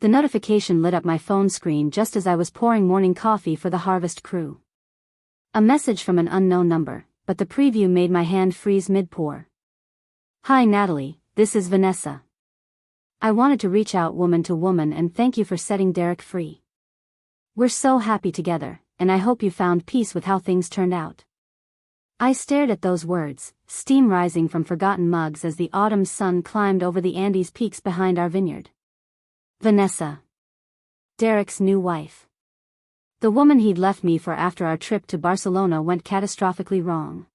The notification lit up my phone screen just as I was pouring morning coffee for the harvest crew. A message from an unknown number, but the preview made my hand freeze mid-pour. "Hi Natalie, this is Vanessa. I wanted to reach out woman to woman and thank you for setting Derek free. We're so happy together, and I hope you found peace with how things turned out." I stared at those words, steam rising from forgotten mugs as the autumn sun climbed over the Andes peaks behind our vineyard. Vanessa. Derek's new wife. The woman he'd left me for after our trip to Barcelona went catastrophically wrong.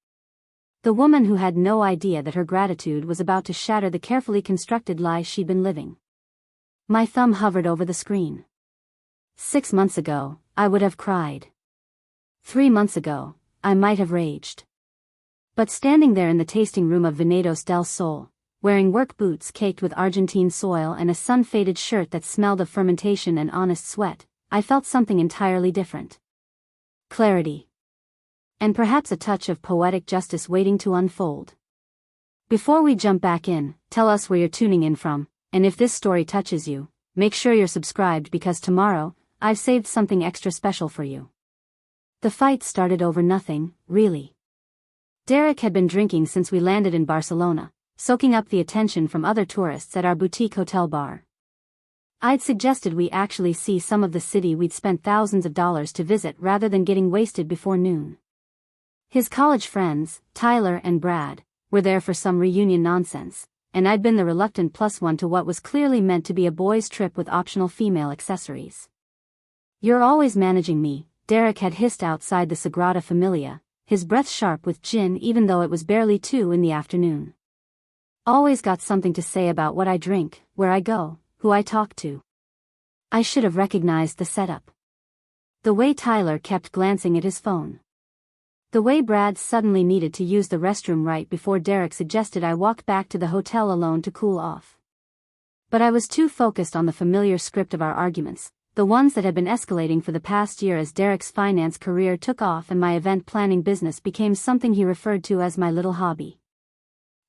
The woman who had no idea that her gratitude was about to shatter the carefully constructed lie she'd been living. My thumb hovered over the screen. 6 months ago, I would have cried. 3 months ago, I might have raged. But standing there in the tasting room of Viñedos del Sol, wearing work boots caked with Argentine soil and a sun-faded shirt that smelled of fermentation and honest sweat, I felt something entirely different. Clarity. And perhaps a touch of poetic justice waiting to unfold. Before we jump back in, tell us where you're tuning in from, and if this story touches you, make sure you're subscribed because tomorrow, I've saved something extra special for you. The fight started over nothing, really. Derek had been drinking since we landed in Barcelona, soaking up the attention from other tourists at our boutique hotel bar. I'd suggested we actually see some of the city we'd spent thousands of dollars to visit rather than getting wasted before noon. His college friends, Tyler and Brad, were there for some reunion nonsense, and I'd been the reluctant plus one to what was clearly meant to be a boys' trip with optional female accessories. "You're always managing me," Derek had hissed outside the Sagrada Familia, his breath sharp with gin even though it was barely 2 in the afternoon. "Always got something to say about what I drink, where I go, who I talk to." I should have recognized the setup. The way Tyler kept glancing at his phone. The way Brad suddenly needed to use the restroom right before Derek suggested I walk back to the hotel alone to cool off. But I was too focused on the familiar script of our arguments, the ones that had been escalating for the past year as Derek's finance career took off and my event planning business became something he referred to as my little hobby.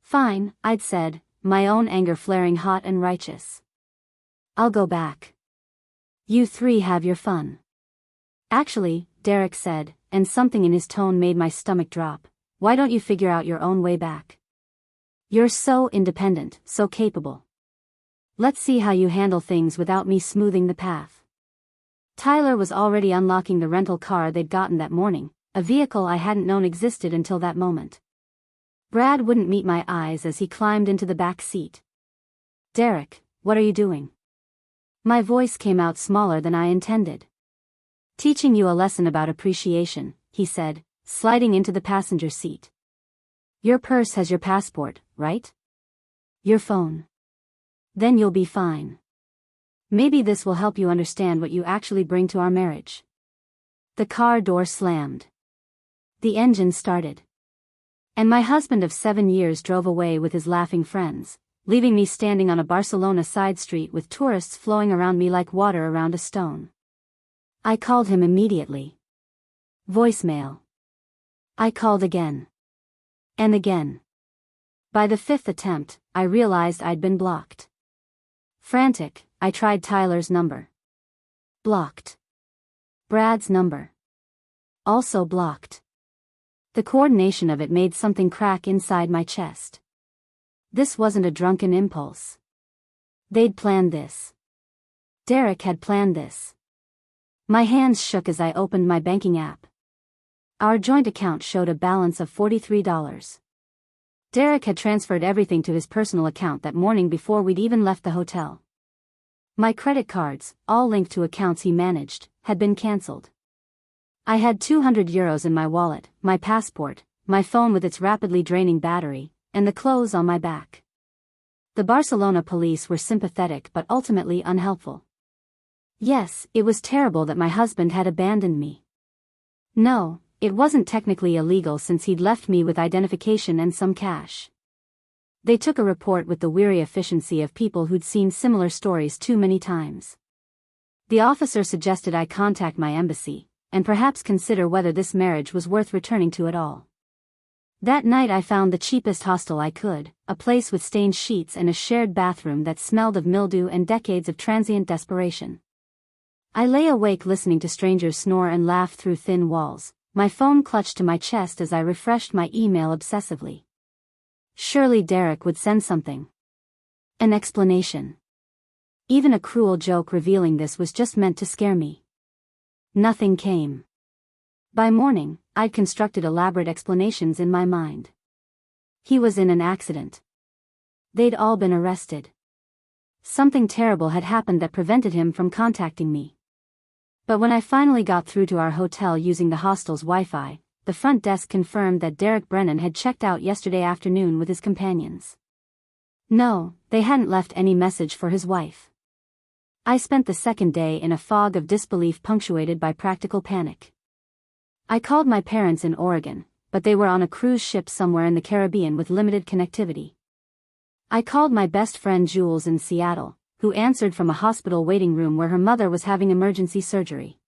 "Fine," I'd said, my own anger flaring hot and righteous. "I'll go back. You 3 have your fun." "Actually," Derek said, and something in his tone made my stomach drop, "why don't you figure out your own way back? You're so independent, so capable. Let's see how you handle things without me smoothing the path." Tyler was already unlocking the rental car they'd gotten that morning, a vehicle I hadn't known existed until that moment. Brad wouldn't meet my eyes as he climbed into the back seat. "Derek, what are you doing?" My voice came out smaller than I intended. "Teaching you a lesson about appreciation," he said, sliding into the passenger seat. "Your purse has your passport, right? Your phone. Then you'll be fine. Maybe this will help you understand what you actually bring to our marriage." The car door slammed. The engine started. And my husband of 7 years drove away with his laughing friends, leaving me standing on a Barcelona side street with tourists flowing around me like water around a stone. I called him immediately. Voicemail. I called again. And again. By the 5th attempt, I realized I'd been blocked. Frantic, I tried Tyler's number. Blocked. Brad's number. Also blocked. The coordination of it made something crack inside my chest. This wasn't a drunken impulse. They'd planned this. Derek had planned this. My hands shook as I opened my banking app. Our joint account showed a balance of $43. Derek had transferred everything to his personal account that morning before we'd even left the hotel. My credit cards, all linked to accounts he managed, had been cancelled. I had €200 in my wallet, my passport, my phone with its rapidly draining battery, and the clothes on my back. The Barcelona police were sympathetic but ultimately unhelpful. Yes, it was terrible that my husband had abandoned me. No, it wasn't technically illegal since he'd left me with identification and some cash. They took a report with the weary efficiency of people who'd seen similar stories too many times. The officer suggested I contact my embassy, and perhaps consider whether this marriage was worth returning to at all. That night I found the cheapest hostel I could, a place with stained sheets and a shared bathroom that smelled of mildew and decades of transient desperation. I lay awake listening to strangers snore and laugh through thin walls, my phone clutched to my chest as I refreshed my email obsessively. Surely Derek would send something. An explanation. Even a cruel joke revealing this was just meant to scare me. Nothing came. By morning, I'd constructed elaborate explanations in my mind. He was in an accident. They'd all been arrested. Something terrible had happened that prevented him from contacting me. But when I finally got through to our hotel using the hostel's Wi-Fi, the front desk confirmed that Derek Brennan had checked out yesterday afternoon with his companions. No, they hadn't left any message for his wife. I spent the second day in a fog of disbelief punctuated by practical panic. I called my parents in Oregon, but they were on a cruise ship somewhere in the Caribbean with limited connectivity. I called my best friend Jules in Seattle, who answered from a hospital waiting room where her mother was having emergency surgery.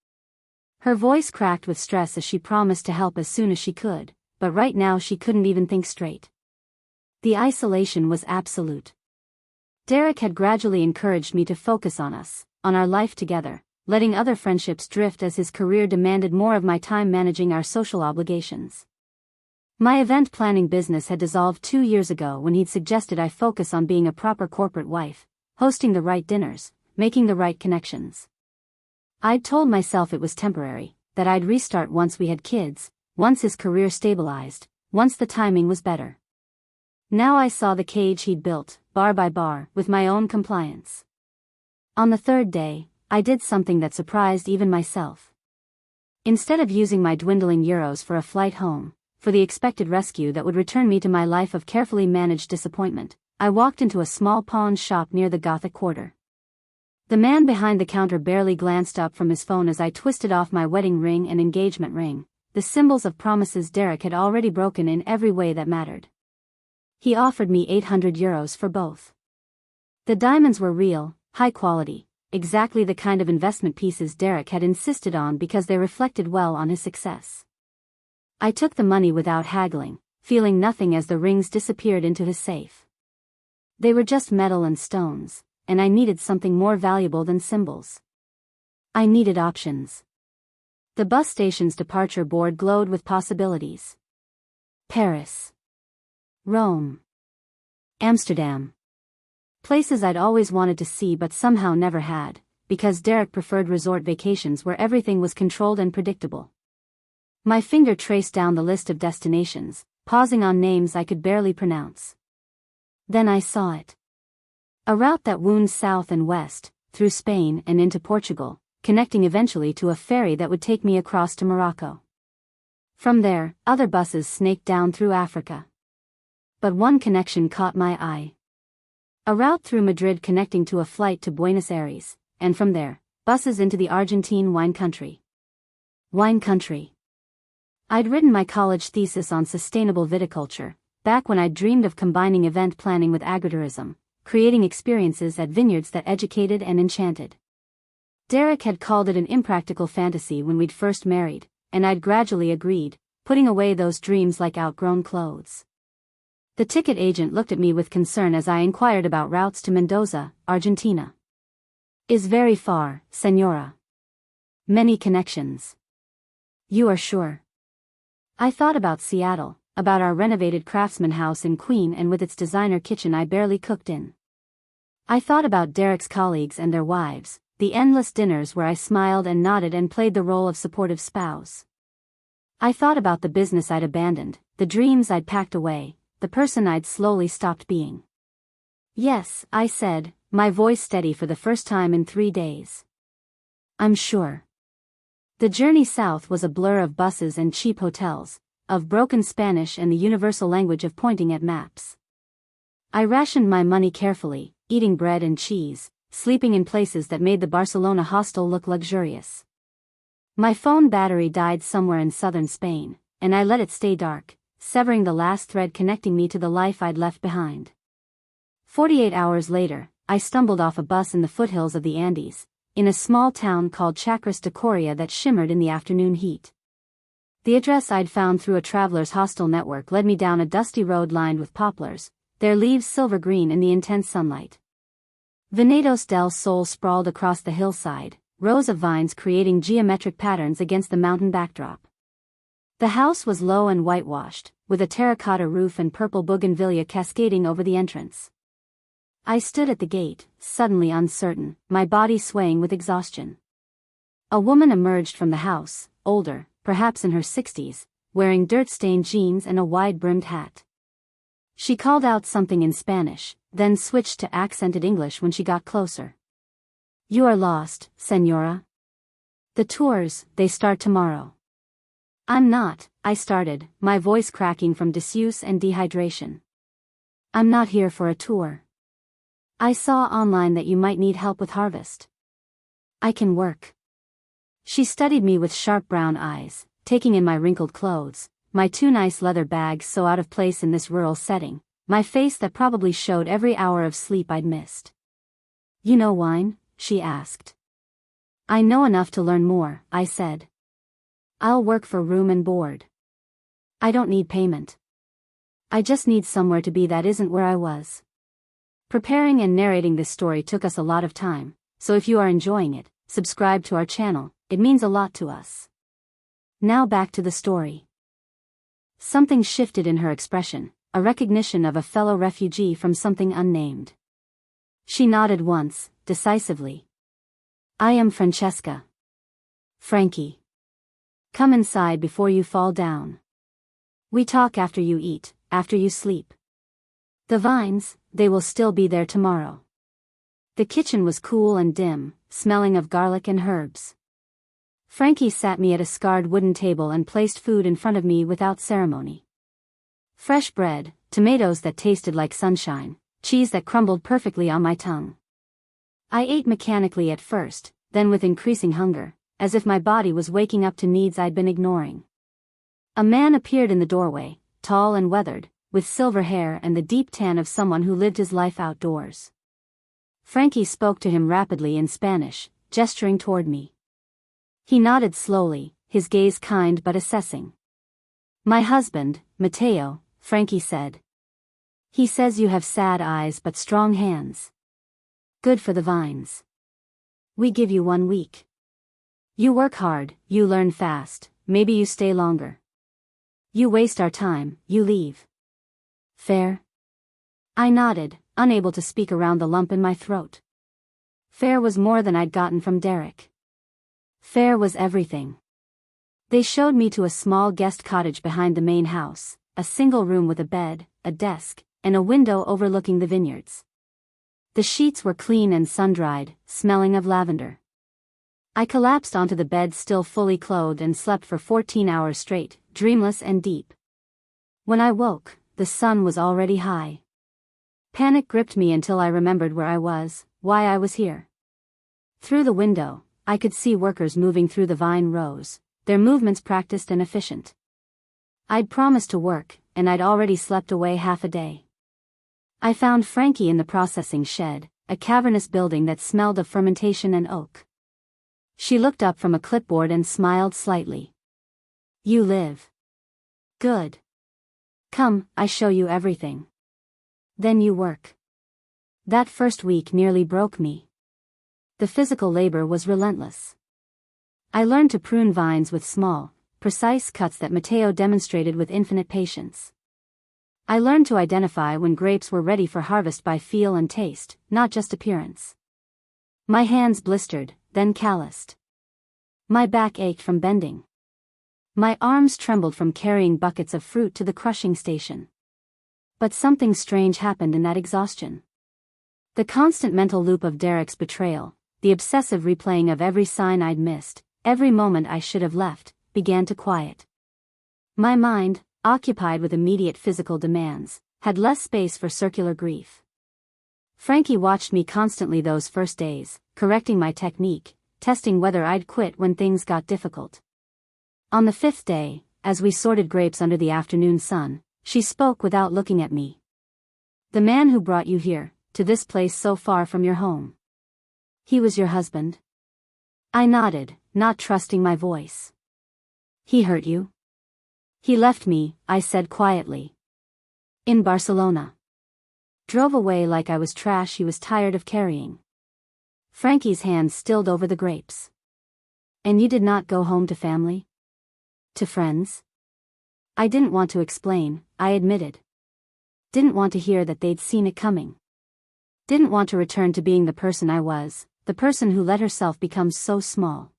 Her voice cracked with stress as she promised to help as soon as she could, but right now she couldn't even think straight. The isolation was absolute. Derek had gradually encouraged me to focus on us, on our life together, letting other friendships drift as his career demanded more of my time managing our social obligations. My event planning business had dissolved 2 years ago when he'd suggested I focus on being a proper corporate wife, hosting the right dinners, making the right connections. I'd told myself it was temporary, that I'd restart once we had kids, once his career stabilized, once the timing was better. Now I saw the cage he'd built, bar by bar, with my own compliance. On the third day, I did something that surprised even myself. Instead of using my dwindling euros for a flight home, for the expected rescue that would return me to my life of carefully managed disappointment, I walked into a small pawn shop near the Gothic Quarter. The man behind the counter barely glanced up from his phone as I twisted off my wedding ring and engagement ring, the symbols of promises Derek had already broken in every way that mattered. He offered me 800 euros for both. The diamonds were real, high quality, exactly the kind of investment pieces Derek had insisted on because they reflected well on his success. I took the money without haggling, feeling nothing as the rings disappeared into his safe. They were just metal and stones, and I needed something more valuable than symbols. I needed options. The bus station's departure board glowed with possibilities. Paris. Rome. Amsterdam. Places I'd always wanted to see but somehow never had, because Derek preferred resort vacations where everything was controlled and predictable. My finger traced down the list of destinations, pausing on names I could barely pronounce. Then I saw it. A route that wound south and west, through Spain and into Portugal, connecting eventually to a ferry that would take me across to Morocco. From there, other buses snaked down through Africa. But one connection caught my eye. A route through Madrid connecting to a flight to Buenos Aires, and from there, buses into the Argentine wine country. Wine country. I'd written my college thesis on sustainable viticulture, back when I'd dreamed of combining event planning with agritourism, creating experiences at vineyards that educated and enchanted. Derek had called it an impractical fantasy when we'd first married, and I'd gradually agreed, putting away those dreams like outgrown clothes. The ticket agent looked at me with concern as I inquired about routes to Mendoza, Argentina. Is very far, Senora. Many connections. You are sure? I thought about Seattle, about our renovated craftsman house in Queen and with its designer kitchen I barely cooked in. I thought about Derek's colleagues and their wives, the endless dinners where I smiled and nodded and played the role of supportive spouse. I thought about the business I'd abandoned, the dreams I'd packed away, the person I'd slowly stopped being. Yes, I said, my voice steady for the first time in 3 days. I'm sure. The journey south was a blur of buses and cheap hotels, of broken Spanish and the universal language of pointing at maps. I rationed my money carefully, eating bread and cheese, sleeping in places that made the Barcelona hostel look luxurious. My phone battery died somewhere in southern Spain, and I let it stay dark, severing the last thread connecting me to the life I'd left behind. 48 hours later, I stumbled off a bus in the foothills of the Andes, in a small town called Chacras de Coria that shimmered in the afternoon heat. The address I'd found through a traveler's hostel network led me down a dusty road lined with poplars, their leaves silver green in the intense sunlight. Viñedos del Sol sprawled across the hillside, rows of vines creating geometric patterns against the mountain backdrop. The house was low and whitewashed, with a terracotta roof and purple bougainvillea cascading over the entrance. I stood at the gate, suddenly uncertain, my body swaying with exhaustion. A woman emerged from the house, older, perhaps in her 60s, wearing dirt-stained jeans and a wide-brimmed hat. She called out something in Spanish, then switched to accented English when she got closer. "You are lost, Señora. The tours, they start tomorrow." "I'm not," I started, my voice cracking from disuse and dehydration. "I'm not here for a tour. I saw online that you might need help with harvest. I can work." She studied me with sharp brown eyes, taking in my wrinkled clothes, my two nice leather bags so out of place in this rural setting, my face that probably showed every hour of sleep I'd missed. "You know wine?" she asked. "I know enough to learn more," I said. "I'll work for room and board. I don't need payment. I just need somewhere to be that isn't where I was." Preparing and narrating this story took us a lot of time, so if you are enjoying it, subscribe to our channel, it means a lot to us. Now back to the story. Something shifted in her expression, a recognition of a fellow refugee from something unnamed. She nodded once, decisively. "I am Francesca. Frankie. Come inside before you fall down. We talk after you eat, after you sleep. The vines, they will still be there tomorrow." The kitchen was cool and dim, smelling of garlic and herbs. Frankie sat me at a scarred wooden table and placed food in front of me without ceremony. Fresh bread, tomatoes that tasted like sunshine, cheese that crumbled perfectly on my tongue. I ate mechanically at first, then with increasing hunger, as if my body was waking up to needs I'd been ignoring. A man appeared in the doorway, tall and weathered, with silver hair and the deep tan of someone who lived his life outdoors. Frankie spoke to him rapidly in Spanish, gesturing toward me. He nodded slowly, his gaze kind but assessing. "My husband, Mateo," Frankie said. "He says you have sad eyes but strong hands. Good for the vines. We give you 1 week. You work hard, you learn fast, maybe you stay longer. You waste our time, you leave. Fair?" I nodded, unable to speak around the lump in my throat. Fair was more than I'd gotten from Derek. Fair was everything. They showed me to a small guest cottage behind the main house, a single room with a bed, a desk, and a window overlooking the vineyards. The sheets were clean and sun-dried, smelling of lavender. I collapsed onto the bed still fully clothed and slept for 14 hours straight, dreamless and deep. When I woke, the sun was already high. Panic gripped me until I remembered where I was, why I was here. Through the window, I could see workers moving through the vine rows, their movements practiced and efficient. I'd promised to work, and I'd already slept away half a day. I found Frankie in the processing shed, a cavernous building that smelled of fermentation and oak. She looked up from a clipboard and smiled slightly. "You live. Good. Come, I show you everything. Then you work." That first week nearly broke me. The physical labor was relentless. I learned to prune vines with small, precise cuts that Mateo demonstrated with infinite patience. I learned to identify when grapes were ready for harvest by feel and taste, not just appearance. My hands blistered, then calloused. My back ached from bending. My arms trembled from carrying buckets of fruit to the crushing station. But something strange happened in that exhaustion. The constant mental loop of Derek's betrayal, the obsessive replaying of every sign I'd missed, every moment I should have left, began to quiet. My mind, occupied with immediate physical demands, had less space for circular grief. Frankie watched me constantly those first days, correcting my technique, testing whether I'd quit when things got difficult. On the 5th day, as we sorted grapes under the afternoon sun, she spoke without looking at me. "The man who brought you here, to this place so far from your home. He was your husband?" I nodded, not trusting my voice. "He hurt you?" He left me, I said quietly. In Barcelona. Drove away like I was trash he was tired of carrying. Frankie's hand stilled over the grapes. And you did not go home to family? To friends? I didn't want to explain, I admitted. Didn't want to hear that they'd seen it coming. Didn't want to return to being the person I was, the person who let herself become so small.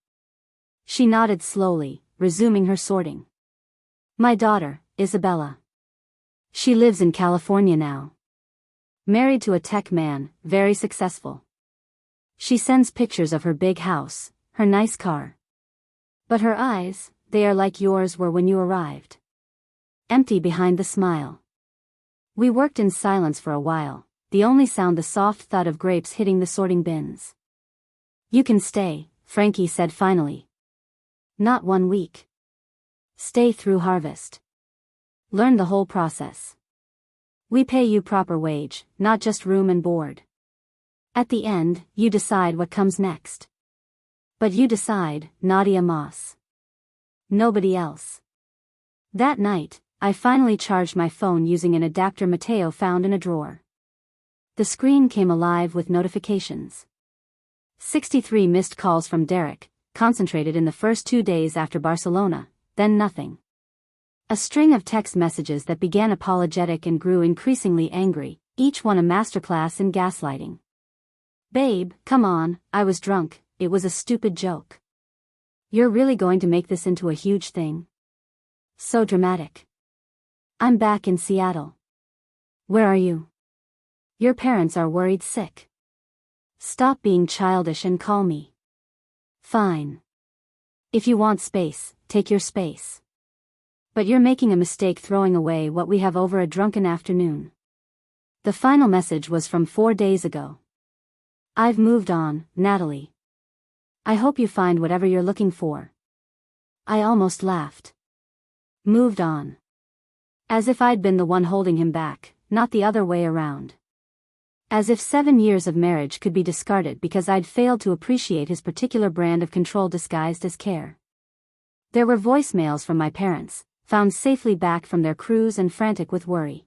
She nodded slowly, resuming her sorting. My daughter, Isabella. She lives in California now. Married to a tech man, very successful. She sends pictures of her big house, her nice car. But her eyes, they are like yours were when you arrived. Empty behind the smile. We worked in silence for a while, the only sound the soft thud of grapes hitting the sorting bins. You can stay, Frankie said finally. Not 1 week. Stay through harvest. Learn the whole process. We pay you proper wage, not just room and board. At the end, you decide what comes next. But you decide, Nadia Moss. Nobody else. That night, I finally charged my phone using an adapter Mateo found in a drawer. The screen came alive with notifications. 63 missed calls from Derek, concentrated in the first 2 days after Barcelona, then nothing. A string of text messages that began apologetic and grew increasingly angry, each one a masterclass in gaslighting. Babe, come on, I was drunk, it was a stupid joke. You're really going to make this into a huge thing? So dramatic. I'm back in Seattle. Where are you? Your parents are worried sick. Stop being childish and call me. Fine. If you want space, take your space. But you're making a mistake throwing away what we have over a drunken afternoon. The final message was from 4 days ago. I've moved on, Natalie. I hope you find whatever you're looking for. I almost laughed. Moved on. As if I'd been the one holding him back, not the other way around. As if 7 years of marriage could be discarded because I'd failed to appreciate his particular brand of control disguised as care. There were voicemails from my parents, found safely back from their cruise and frantic with worry.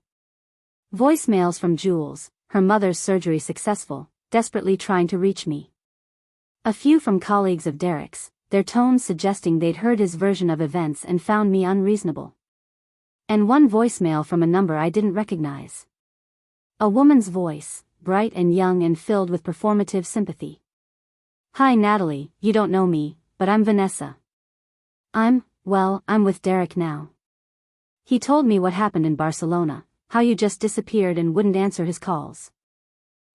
Voicemails from Jules, her mother's surgery successful, desperately trying to reach me. A few from colleagues of Derek's, their tones suggesting they'd heard his version of events and found me unreasonable. And one voicemail from a number I didn't recognize. A woman's voice, bright and young and filled with performative sympathy. Hi Natalie, you don't know me, but I'm Vanessa. I'm with Derek now. He told me what happened in Barcelona, how you just disappeared and wouldn't answer his calls.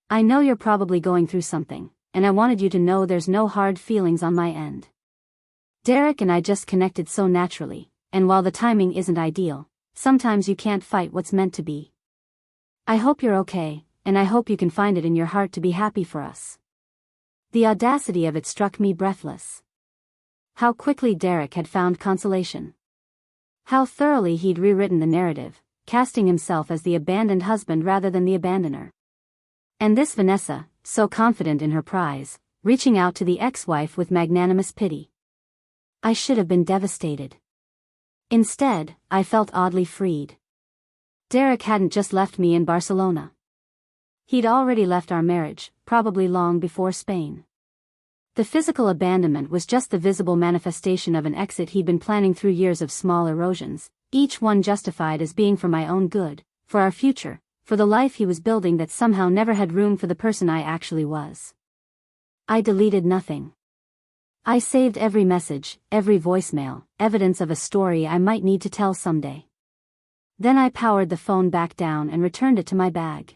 I know you're probably going through something, and I wanted you to know there's no hard feelings on my end. Derek and I just connected so naturally, and while the timing isn't ideal, sometimes you can't fight what's meant to be. I hope you're okay, and I hope you can find it in your heart to be happy for us. The audacity of it struck me breathless. How quickly Derek had found consolation. How thoroughly he'd rewritten the narrative, casting himself as the abandoned husband rather than the abandoner. And this Vanessa, so confident in her prize, reaching out to the ex-wife with magnanimous pity. I should have been devastated. Instead, I felt oddly freed. Derek hadn't just left me in Barcelona. He'd already left our marriage, probably long before Spain. The physical abandonment was just the visible manifestation of an exit he'd been planning through years of small erosions, each one justified as being for my own good, for our future, for the life he was building that somehow never had room for the person I actually was. I deleted nothing. I saved every message, every voicemail, evidence of a story I might need to tell someday. Then I powered the phone back down and returned it to my bag.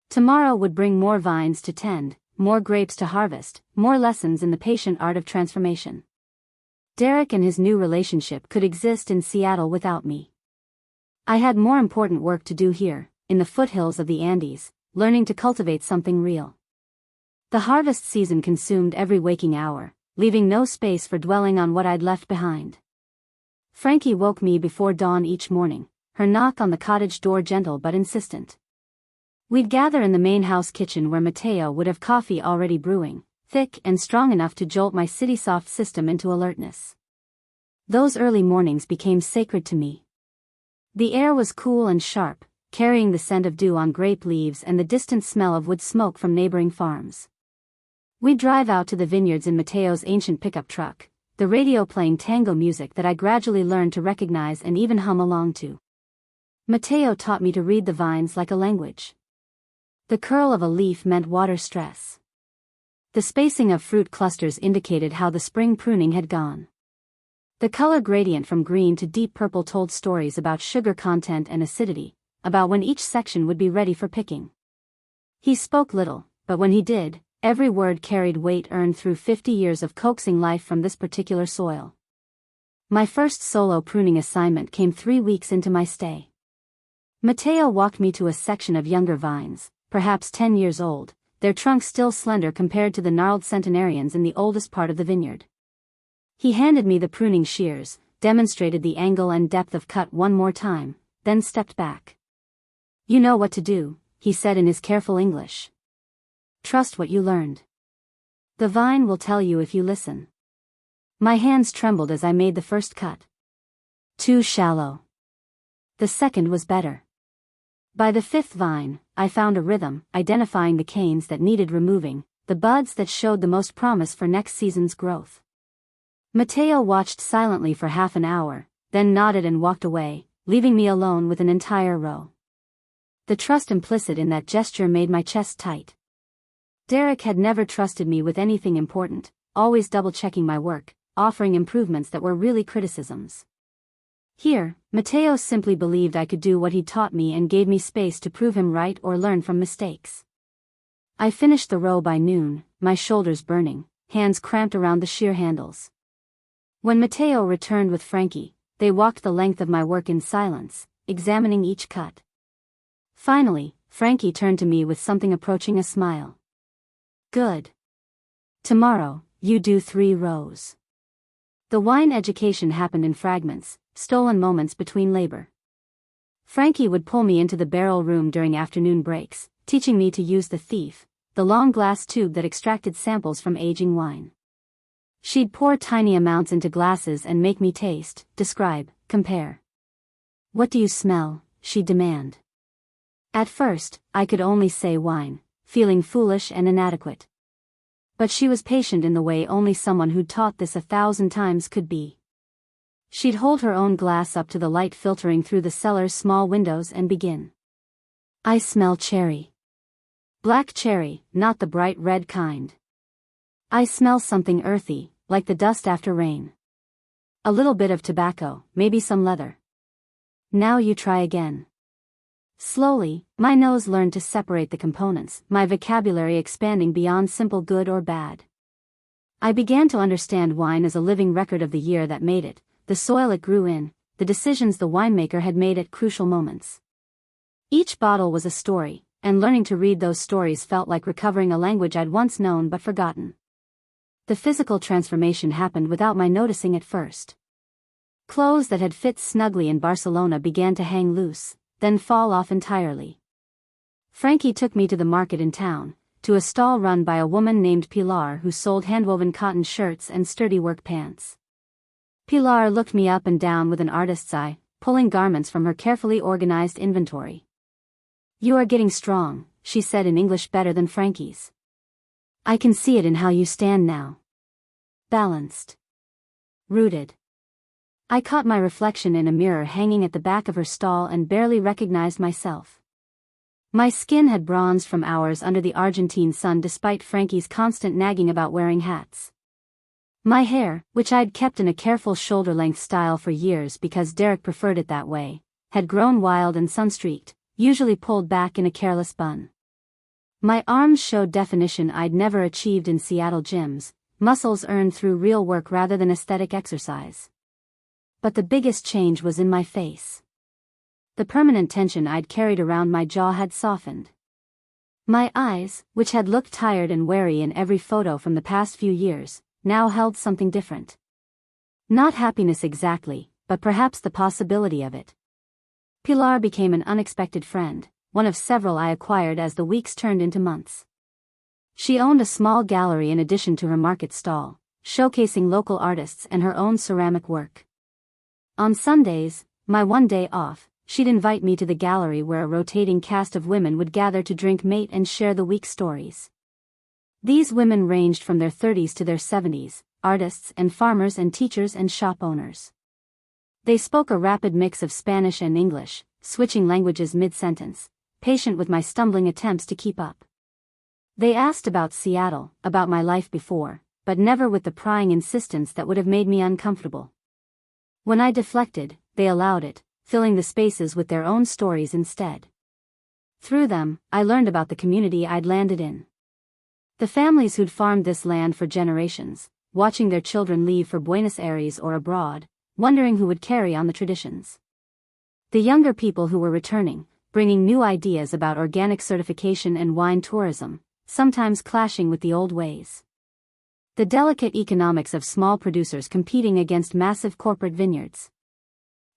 Tomorrow would bring more vines to tend, more grapes to harvest, more lessons in the patient art of transformation. Derek and his new relationship could exist in Seattle without me. I had more important work to do here, in the foothills of the Andes, learning to cultivate something real. The harvest season consumed every waking hour, leaving no space for dwelling on what I'd left behind. Frankie woke me before dawn each morning, her knock on the cottage door gentle but insistent. We'd gather in the main house kitchen where Mateo would have coffee already brewing, thick and strong enough to jolt my city-soft system into alertness. Those early mornings became sacred to me. The air was cool and sharp, carrying the scent of dew on grape leaves and the distant smell of wood smoke from neighboring farms. We'd drive out to the vineyards in Mateo's ancient pickup truck, the radio playing tango music that I gradually learned to recognize and even hum along to. Mateo taught me to read the vines like a language. The curl of a leaf meant water stress. The spacing of fruit clusters indicated how the spring pruning had gone. The color gradient from green to deep purple told stories about sugar content and acidity, about when each section would be ready for picking. He spoke little, but when he did, every word carried weight earned through 50 years of coaxing life from this particular soil. My first solo pruning assignment came 3 weeks into my stay. Mateo walked me to a section of younger vines, perhaps 10 years old, their trunks still slender compared to the gnarled centenarians in the oldest part of the vineyard. He handed me the pruning shears, demonstrated the angle and depth of cut one more time, then stepped back. "You know what to do," he said in his careful English. "Trust what you learned. The vine will tell you if you listen." My hands trembled as I made the first cut. Too shallow. The second was better. By the fifth vine, I found a rhythm, identifying the canes that needed removing, the buds that showed the most promise for next season's growth. Mateo watched silently for half an hour, then nodded and walked away, leaving me alone with an entire row. The trust implicit in that gesture made my chest tight. Derek had never trusted me with anything important, always double-checking my work, offering improvements that were really criticisms. Here, Mateo simply believed I could do what he'd taught me and gave me space to prove him right or learn from mistakes. I finished the row by noon, my shoulders burning, hands cramped around the shear handles. When Mateo returned with Frankie, they walked the length of my work in silence, examining each cut. Finally, Frankie turned to me with something approaching a smile. "Good. Tomorrow, you do 3 rows." The wine education happened in fragments, stolen moments between labor. Frankie would pull me into the barrel room during afternoon breaks, teaching me to use the thief, the long glass tube that extracted samples from aging wine. She'd pour tiny amounts into glasses and make me taste, describe, compare. "What do you smell?" she'd demand. At first, I could only say wine, feeling foolish and inadequate. But she was patient in the way only someone who'd taught this 1,000 times could be. She'd hold her own glass up to the light filtering through the cellar's small windows and begin. "I smell cherry. Black cherry, not the bright red kind. I smell something earthy, like the dust after rain. A little bit of tobacco, maybe some leather. Now you try again." Slowly, my nose learned to separate the components, my vocabulary expanding beyond simple good or bad. I began to understand wine as a living record of the year that made it, the soil it grew in, the decisions the winemaker had made at crucial moments. Each bottle was a story, and learning to read those stories felt like recovering a language I'd once known but forgotten. The physical transformation happened without my noticing at first. Clothes that had fit snugly in Barcelona began to hang loose, then fall off entirely. Frankie took me to the market in town, to a stall run by a woman named Pilar who sold handwoven cotton shirts and sturdy work pants. Pilar looked me up and down with an artist's eye, pulling garments from her carefully organized inventory. "You are getting strong," she said in English better than Frankie's. "I can see it in how you stand now. Balanced. Rooted." I caught my reflection in a mirror hanging at the back of her stall and barely recognized myself. My skin had bronzed from hours under the Argentine sun despite Frankie's constant nagging about wearing hats. My hair, which I'd kept in a careful shoulder-length style for years because Derek preferred it that way, had grown wild and sun-streaked, usually pulled back in a careless bun. My arms showed definition I'd never achieved in Seattle gyms, muscles earned through real work rather than aesthetic exercise. But the biggest change was in my face. The permanent tension I'd carried around my jaw had softened. My eyes, which had looked tired and wary in every photo from the past few years, now held something different. Not happiness exactly, but perhaps the possibility of it. Pilar became an unexpected friend, one of several I acquired as the weeks turned into months. She owned a small gallery in addition to her market stall, showcasing local artists and her own ceramic work. On Sundays, my one day off, she'd invite me to the gallery where a rotating cast of women would gather to drink mate and share the week's stories. These women ranged from their 30s to their 70s, artists and farmers and teachers and shop owners. They spoke a rapid mix of Spanish and English, switching languages mid-sentence, patient with my stumbling attempts to keep up. They asked about Seattle, about my life before, but never with the prying insistence that would have made me uncomfortable. When I deflected, they allowed it, filling the spaces with their own stories instead. Through them, I learned about the community I'd landed in. The families who'd farmed this land for generations, watching their children leave for Buenos Aires or abroad, wondering who would carry on the traditions. The younger people who were returning, bringing new ideas about organic certification and wine tourism, sometimes clashing with the old ways. The delicate economics of small producers competing against massive corporate vineyards.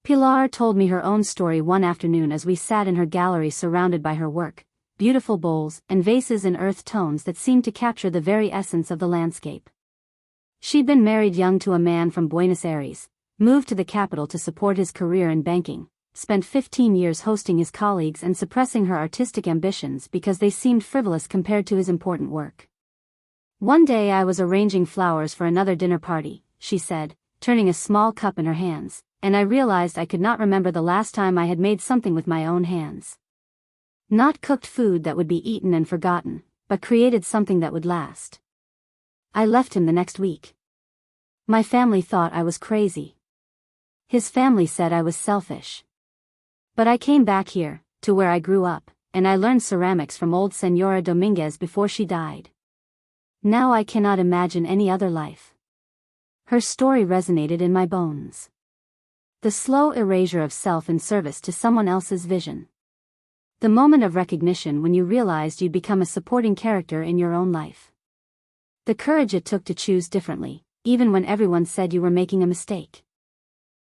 Pilar told me her own story one afternoon as we sat in her gallery surrounded by her work, beautiful bowls and vases in earth tones that seemed to capture the very essence of the landscape. She'd been married young to a man from Buenos Aires, moved to the capital to support his career in banking, spent 15 years hosting his colleagues and suppressing her artistic ambitions because they seemed frivolous compared to his important work. One day I was arranging flowers for another dinner party, she said, turning a small cup in her hands, and I realized I could not remember the last time I had made something with my own hands. Not cooked food that would be eaten and forgotten, but created something that would last. I left him the next week. My family thought I was crazy. His family said I was selfish. But I came back here, to where I grew up, and I learned ceramics from old Senora Dominguez before she died. Now I cannot imagine any other life. Her story resonated in my bones. The slow erasure of self in service to someone else's vision. The moment of recognition when you realized you'd become a supporting character in your own life. The courage it took to choose differently, even when everyone said you were making a mistake.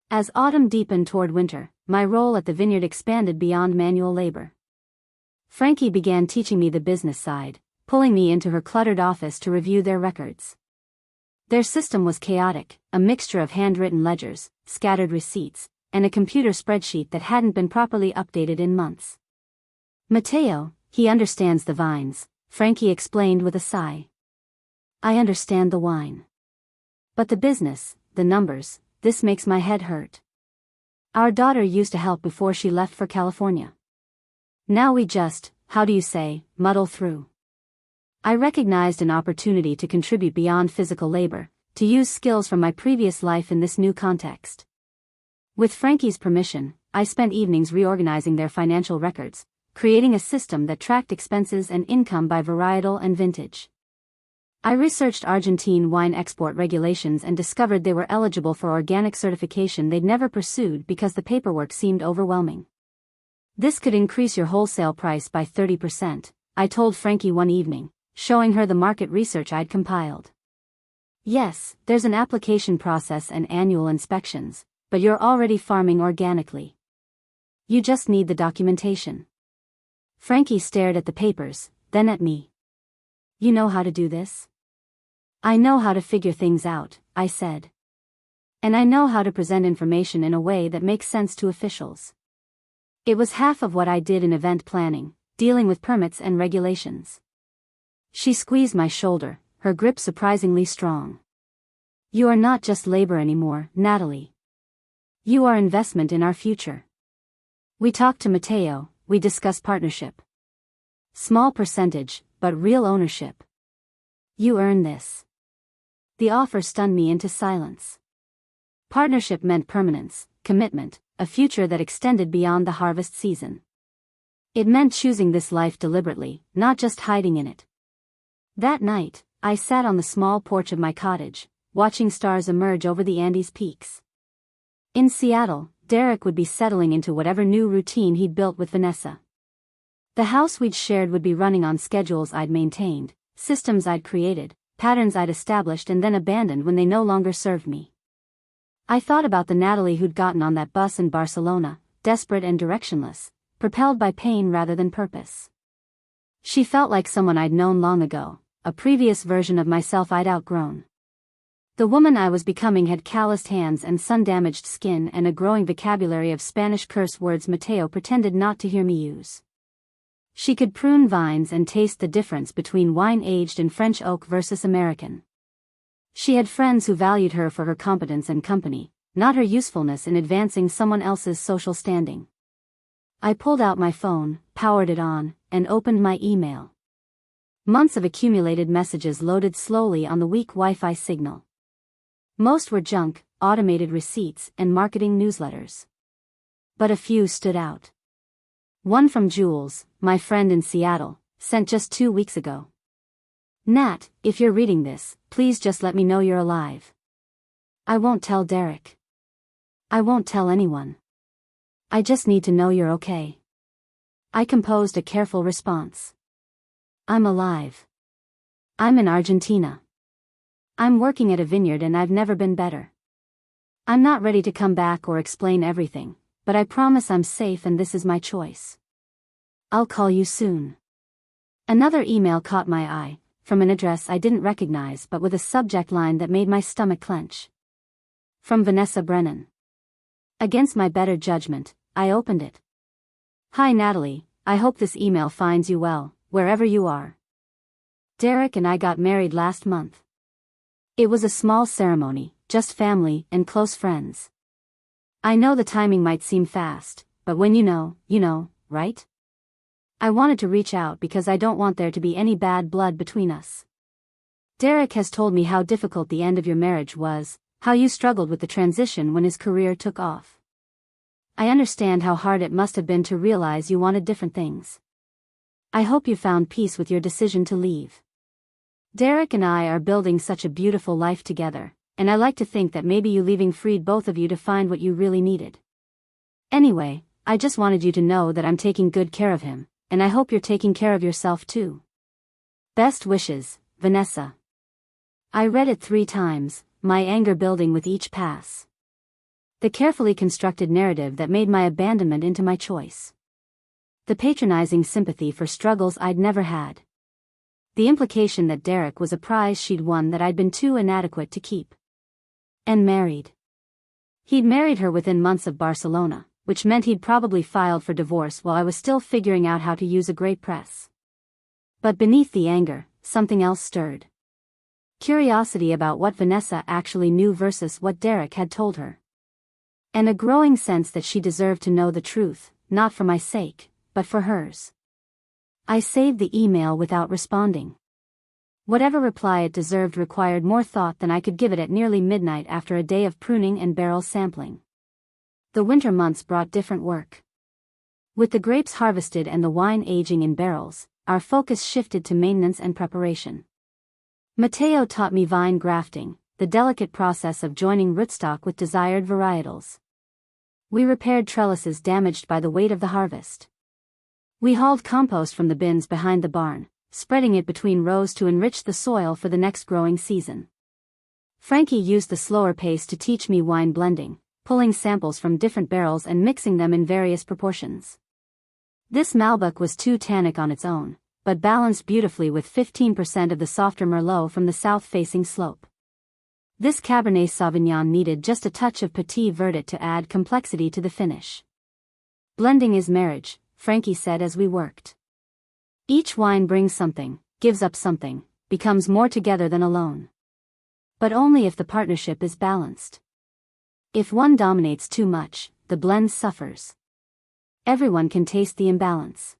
As autumn deepened toward winter, my role at the vineyard expanded beyond manual labor. Frankie began teaching me the business side, pulling me into her cluttered office to review their records. Their system was chaotic, a mixture of handwritten ledgers, scattered receipts, and a computer spreadsheet that hadn't been properly updated in months. Mateo, he understands the vines, Frankie explained with a sigh. I understand the wine. But the business, the numbers, this makes my head hurt. Our daughter used to help before she left for California. Now we just, how do you say, muddle through. I recognized an opportunity to contribute beyond physical labor, to use skills from my previous life in this new context. With Frankie's permission, I spent evenings reorganizing their financial records, creating a system that tracked expenses and income by varietal and vintage. I researched Argentine wine export regulations and discovered they were eligible for organic certification they'd never pursued because the paperwork seemed overwhelming. This could increase your wholesale price by 30%, I told Frankie one evening, showing her the market research I'd compiled. Yes, there's an application process and annual inspections, but you're already farming organically. You just need the documentation. Frankie stared at the papers, then at me. You know how to do this? I know how to figure things out, I said. And I know how to present information in a way that makes sense to officials. It was half of what I did in event planning, dealing with permits and regulations. She squeezed my shoulder, her grip surprisingly strong. You are not just labor anymore, Natalie. You are investment in our future. We talked to Mateo, we discussed partnership. Small percentage, but real ownership. You earn this. The offer stunned me into silence. Partnership meant permanence, commitment, a future that extended beyond the harvest season. It meant choosing this life deliberately, not just hiding in it. That night, I sat on the small porch of my cottage, watching stars emerge over the Andes peaks. In Seattle, Derek would be settling into whatever new routine he'd built with Vanessa. The house we'd shared would be running on schedules I'd maintained, systems I'd created, patterns I'd established and then abandoned when they no longer served me. I thought about the Natalie who'd gotten on that bus in Barcelona, desperate and directionless, propelled by pain rather than purpose. She felt like someone I'd known long ago, a previous version of myself I'd outgrown. The woman I was becoming had calloused hands and sun-damaged skin and a growing vocabulary of Spanish curse words Mateo pretended not to hear me use. She could prune vines and taste the difference between wine aged in French oak versus American. She had friends who valued her for her competence and company, not her usefulness in advancing someone else's social standing. I pulled out my phone, powered it on, and opened my email. Months of accumulated messages loaded slowly on the weak Wi-Fi signal. Most were junk, automated receipts, and marketing newsletters. But a few stood out. One from Jules, my friend in Seattle, sent just 2 weeks ago. Nat, if you're reading this, please just let me know you're alive. I won't tell Derek. I won't tell anyone. I just need to know you're okay. I composed a careful response. I'm alive. I'm in Argentina. I'm working at a vineyard and I've never been better. I'm not ready to come back or explain everything, but I promise I'm safe and this is my choice. I'll call you soon. Another email caught my eye, from an address I didn't recognize but with a subject line that made my stomach clench. From Vanessa Brennan. Against my better judgment, I opened it. Hi Natalie, I hope this email finds you well, wherever you are. Derek and I got married last month. It was a small ceremony, just family and close friends. I know the timing might seem fast, but when you know, right? I wanted to reach out because I don't want there to be any bad blood between us. Derek has told me how difficult the end of your marriage was, how you struggled with the transition when his career took off. I understand how hard it must have been to realize you wanted different things. I hope you found peace with your decision to leave. Derek and I are building such a beautiful life together, and I like to think that maybe you leaving freed both of you to find what you really needed. Anyway, I just wanted you to know that I'm taking good care of him, and I hope you're taking care of yourself too. Best wishes, Vanessa. I read it 3 times, my anger building with each pass. The carefully constructed narrative that made my abandonment into my choice. The patronizing sympathy for struggles I'd never had. The implication that Derek was a prize she'd won that I'd been too inadequate to keep. And married. He'd married her within months of Barcelona, which meant he'd probably filed for divorce while I was still figuring out how to use a great press. But beneath the anger, something else stirred. Curiosity about what Vanessa actually knew versus what Derek had told her. And a growing sense that she deserved to know the truth, not for my sake, but for hers. I saved the email without responding. Whatever reply it deserved required more thought than I could give it at nearly midnight after a day of pruning and barrel sampling. The winter months brought different work. With the grapes harvested and the wine aging in barrels, our focus shifted to maintenance and preparation. Mateo taught me vine grafting, the delicate process of joining rootstock with desired varietals. We repaired trellises damaged by the weight of the harvest. We hauled compost from the bins behind the barn, spreading it between rows to enrich the soil for the next growing season. Frankie used the slower pace to teach me wine blending, pulling samples from different barrels and mixing them in various proportions. This Malbec was too tannic on its own, but balanced beautifully with 15% of the softer Merlot from the south-facing slope. This Cabernet Sauvignon needed just a touch of Petit Verdot to add complexity to the finish. Blending is marriage, Frankie said as we worked. Each wine brings something, gives up something, becomes more together than alone. But only if the partnership is balanced. If one dominates too much, the blend suffers. Everyone can taste the imbalance.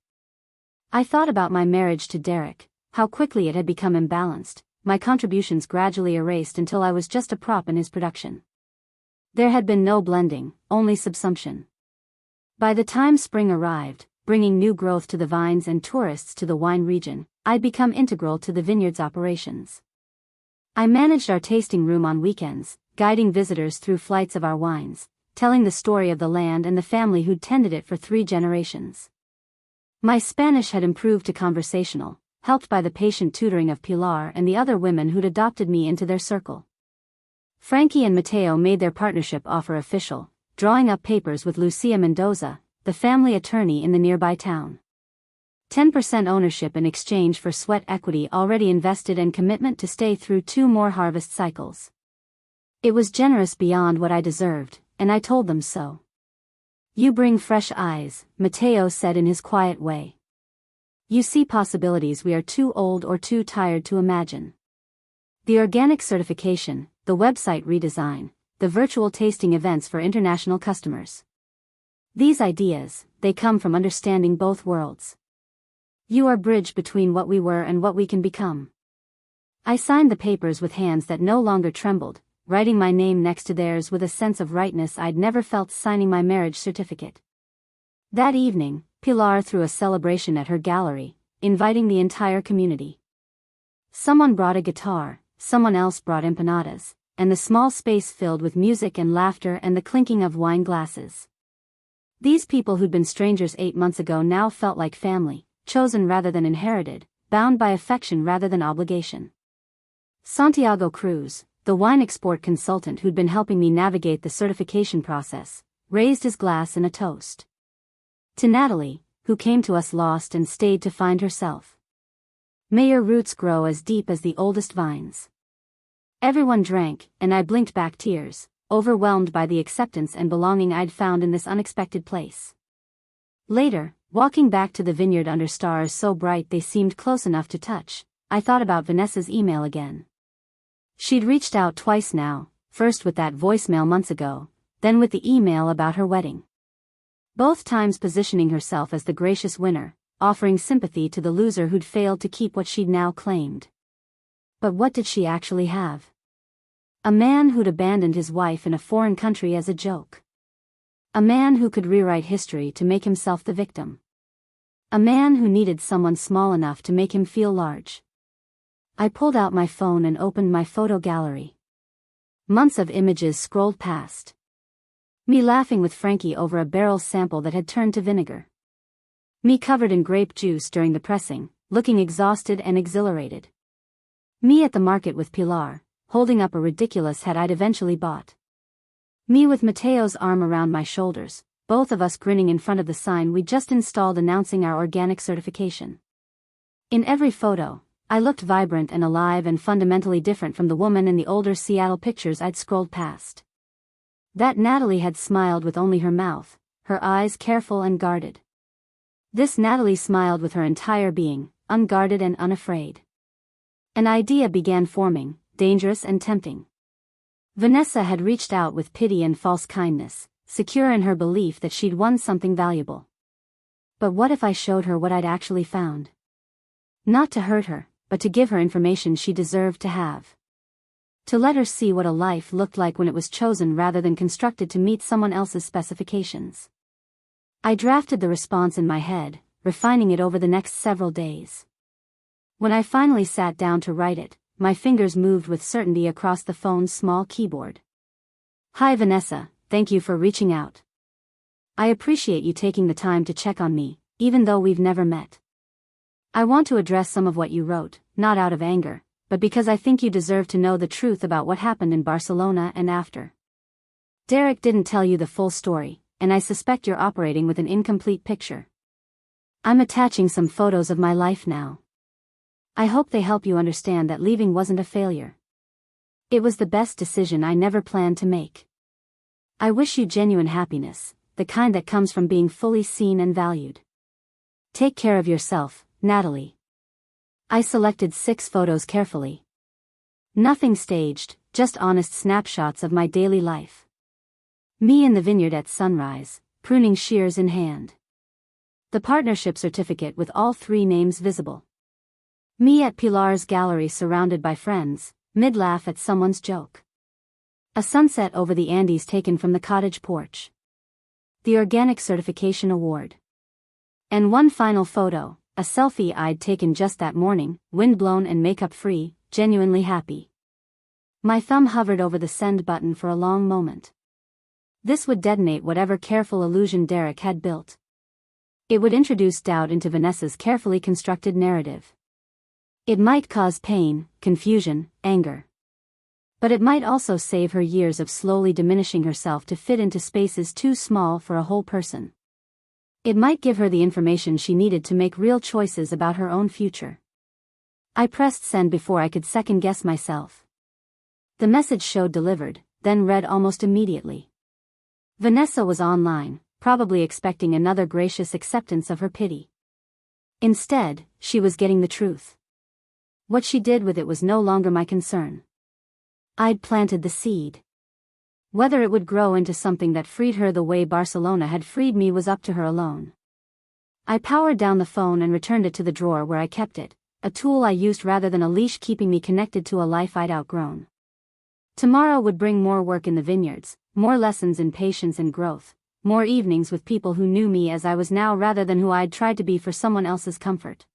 I thought about my marriage to Derek, how quickly it had become imbalanced, my contributions gradually erased until I was just a prop in his production. There had been no blending, only subsumption. By the time spring arrived, bringing new growth to the vines and tourists to the wine region, I'd become integral to the vineyard's operations. I managed our tasting room on weekends, guiding visitors through flights of our wines, telling the story of the land and the family who'd tended it for 3 generations. My Spanish had improved to conversational, helped by the patient tutoring of Pilar and the other women who'd adopted me into their circle. Frankie and Mateo made their partnership offer official, drawing up papers with Lucia Mendoza, the family attorney in the nearby town. 10% ownership in exchange for sweat equity already invested and commitment to stay through 2 more harvest cycles. It was generous beyond what I deserved, and I told them so. You bring fresh eyes, Matteo said in his quiet way. You see possibilities we are too old or too tired to imagine. The organic certification, the website redesign, the virtual tasting events for international customers. These ideas, they come from understanding both worlds. You are bridge between what we were and what we can become. I signed the papers with hands that no longer trembled, writing my name next to theirs with a sense of rightness I'd never felt signing my marriage certificate. That evening, Pilar threw a celebration at her gallery, inviting the entire community. Someone brought a guitar, someone else brought empanadas, and the small space filled with music and laughter and the clinking of wine glasses. These people who'd been strangers 8 months ago now felt like family, chosen rather than inherited, bound by affection rather than obligation. Santiago Cruz, the wine export consultant who'd been helping me navigate the certification process, raised his glass in a toast. To Natalie, who came to us lost and stayed to find herself. May your roots grow as deep as the oldest vines. Everyone drank, and I blinked back tears, overwhelmed by the acceptance and belonging I'd found in this unexpected place. Later, walking back to the vineyard under stars so bright they seemed close enough to touch, I thought about Vanessa's email again. She'd reached out twice now, first with that voicemail months ago, then with the email about her wedding. Both times positioning herself as the gracious winner, offering sympathy to the loser who'd failed to keep what she'd now claimed. But what did she actually have? A man who'd abandoned his wife in a foreign country as a joke. A man who could rewrite history to make himself the victim. A man who needed someone small enough to make him feel large. I pulled out my phone and opened my photo gallery. Months of images scrolled past. Me laughing with Frankie over a barrel sample that had turned to vinegar. Me covered in grape juice during the pressing, looking exhausted and exhilarated. Me at the market with Pilar, holding up a ridiculous hat I'd eventually bought. Me with Matteo's arm around my shoulders, both of us grinning in front of the sign we just installed announcing our organic certification. In every photo, I looked vibrant and alive and fundamentally different from the woman in the older Seattle pictures I'd scrolled past. That Natalie had smiled with only her mouth, her eyes careful and guarded. This Natalie smiled with her entire being, unguarded and unafraid. An idea began forming, dangerous and tempting. Vanessa had reached out with pity and false kindness, secure in her belief that she'd won something valuable. But what if I showed her what I'd actually found? Not to hurt her, but to give her information she deserved to have. To let her see what a life looked like when it was chosen rather than constructed to meet someone else's specifications. I drafted the response in my head, refining it over the next several days. When I finally sat down to write it, my fingers moved with certainty across the phone's small keyboard. Hi Vanessa, thank you for reaching out. I appreciate you taking the time to check on me, even though we've never met. I want to address some of what you wrote, not out of anger, but because I think you deserve to know the truth about what happened in Barcelona and after. Derek didn't tell you the full story, and I suspect you're operating with an incomplete picture. I'm attaching some photos of my life now. I hope they help you understand that leaving wasn't a failure. It was the best decision I never planned to make. I wish you genuine happiness, the kind that comes from being fully seen and valued. Take care of yourself, Natalie. I selected 6 photos carefully. Nothing staged, just honest snapshots of my daily life. Me in the vineyard at sunrise, pruning shears in hand. The partnership certificate with all 3 names visible. Me at Pilar's gallery surrounded by friends, mid-laugh at someone's joke. A sunset over the Andes taken from the cottage porch. The Organic Certification Award. And one final photo, a selfie I'd taken just that morning, wind-blown and makeup-free, genuinely happy. My thumb hovered over the send button for a long moment. This would detonate whatever careful illusion Derek had built. It would introduce doubt into Vanessa's carefully constructed narrative. It might cause pain, confusion, anger. But it might also save her years of slowly diminishing herself to fit into spaces too small for a whole person. It might give her the information she needed to make real choices about her own future. I pressed send before I could second-guess myself. The message showed delivered, then read almost immediately. Vanessa was online, probably expecting another gracious acceptance of her pity. Instead, she was getting the truth. What she did with it was no longer my concern. I'd planted the seed. Whether it would grow into something that freed her the way Barcelona had freed me was up to her alone. I powered down the phone and returned it to the drawer where I kept it, a tool I used rather than a leash keeping me connected to a life I'd outgrown. Tomorrow would bring more work in the vineyards, more lessons in patience and growth, more evenings with people who knew me as I was now rather than who I'd tried to be for someone else's comfort.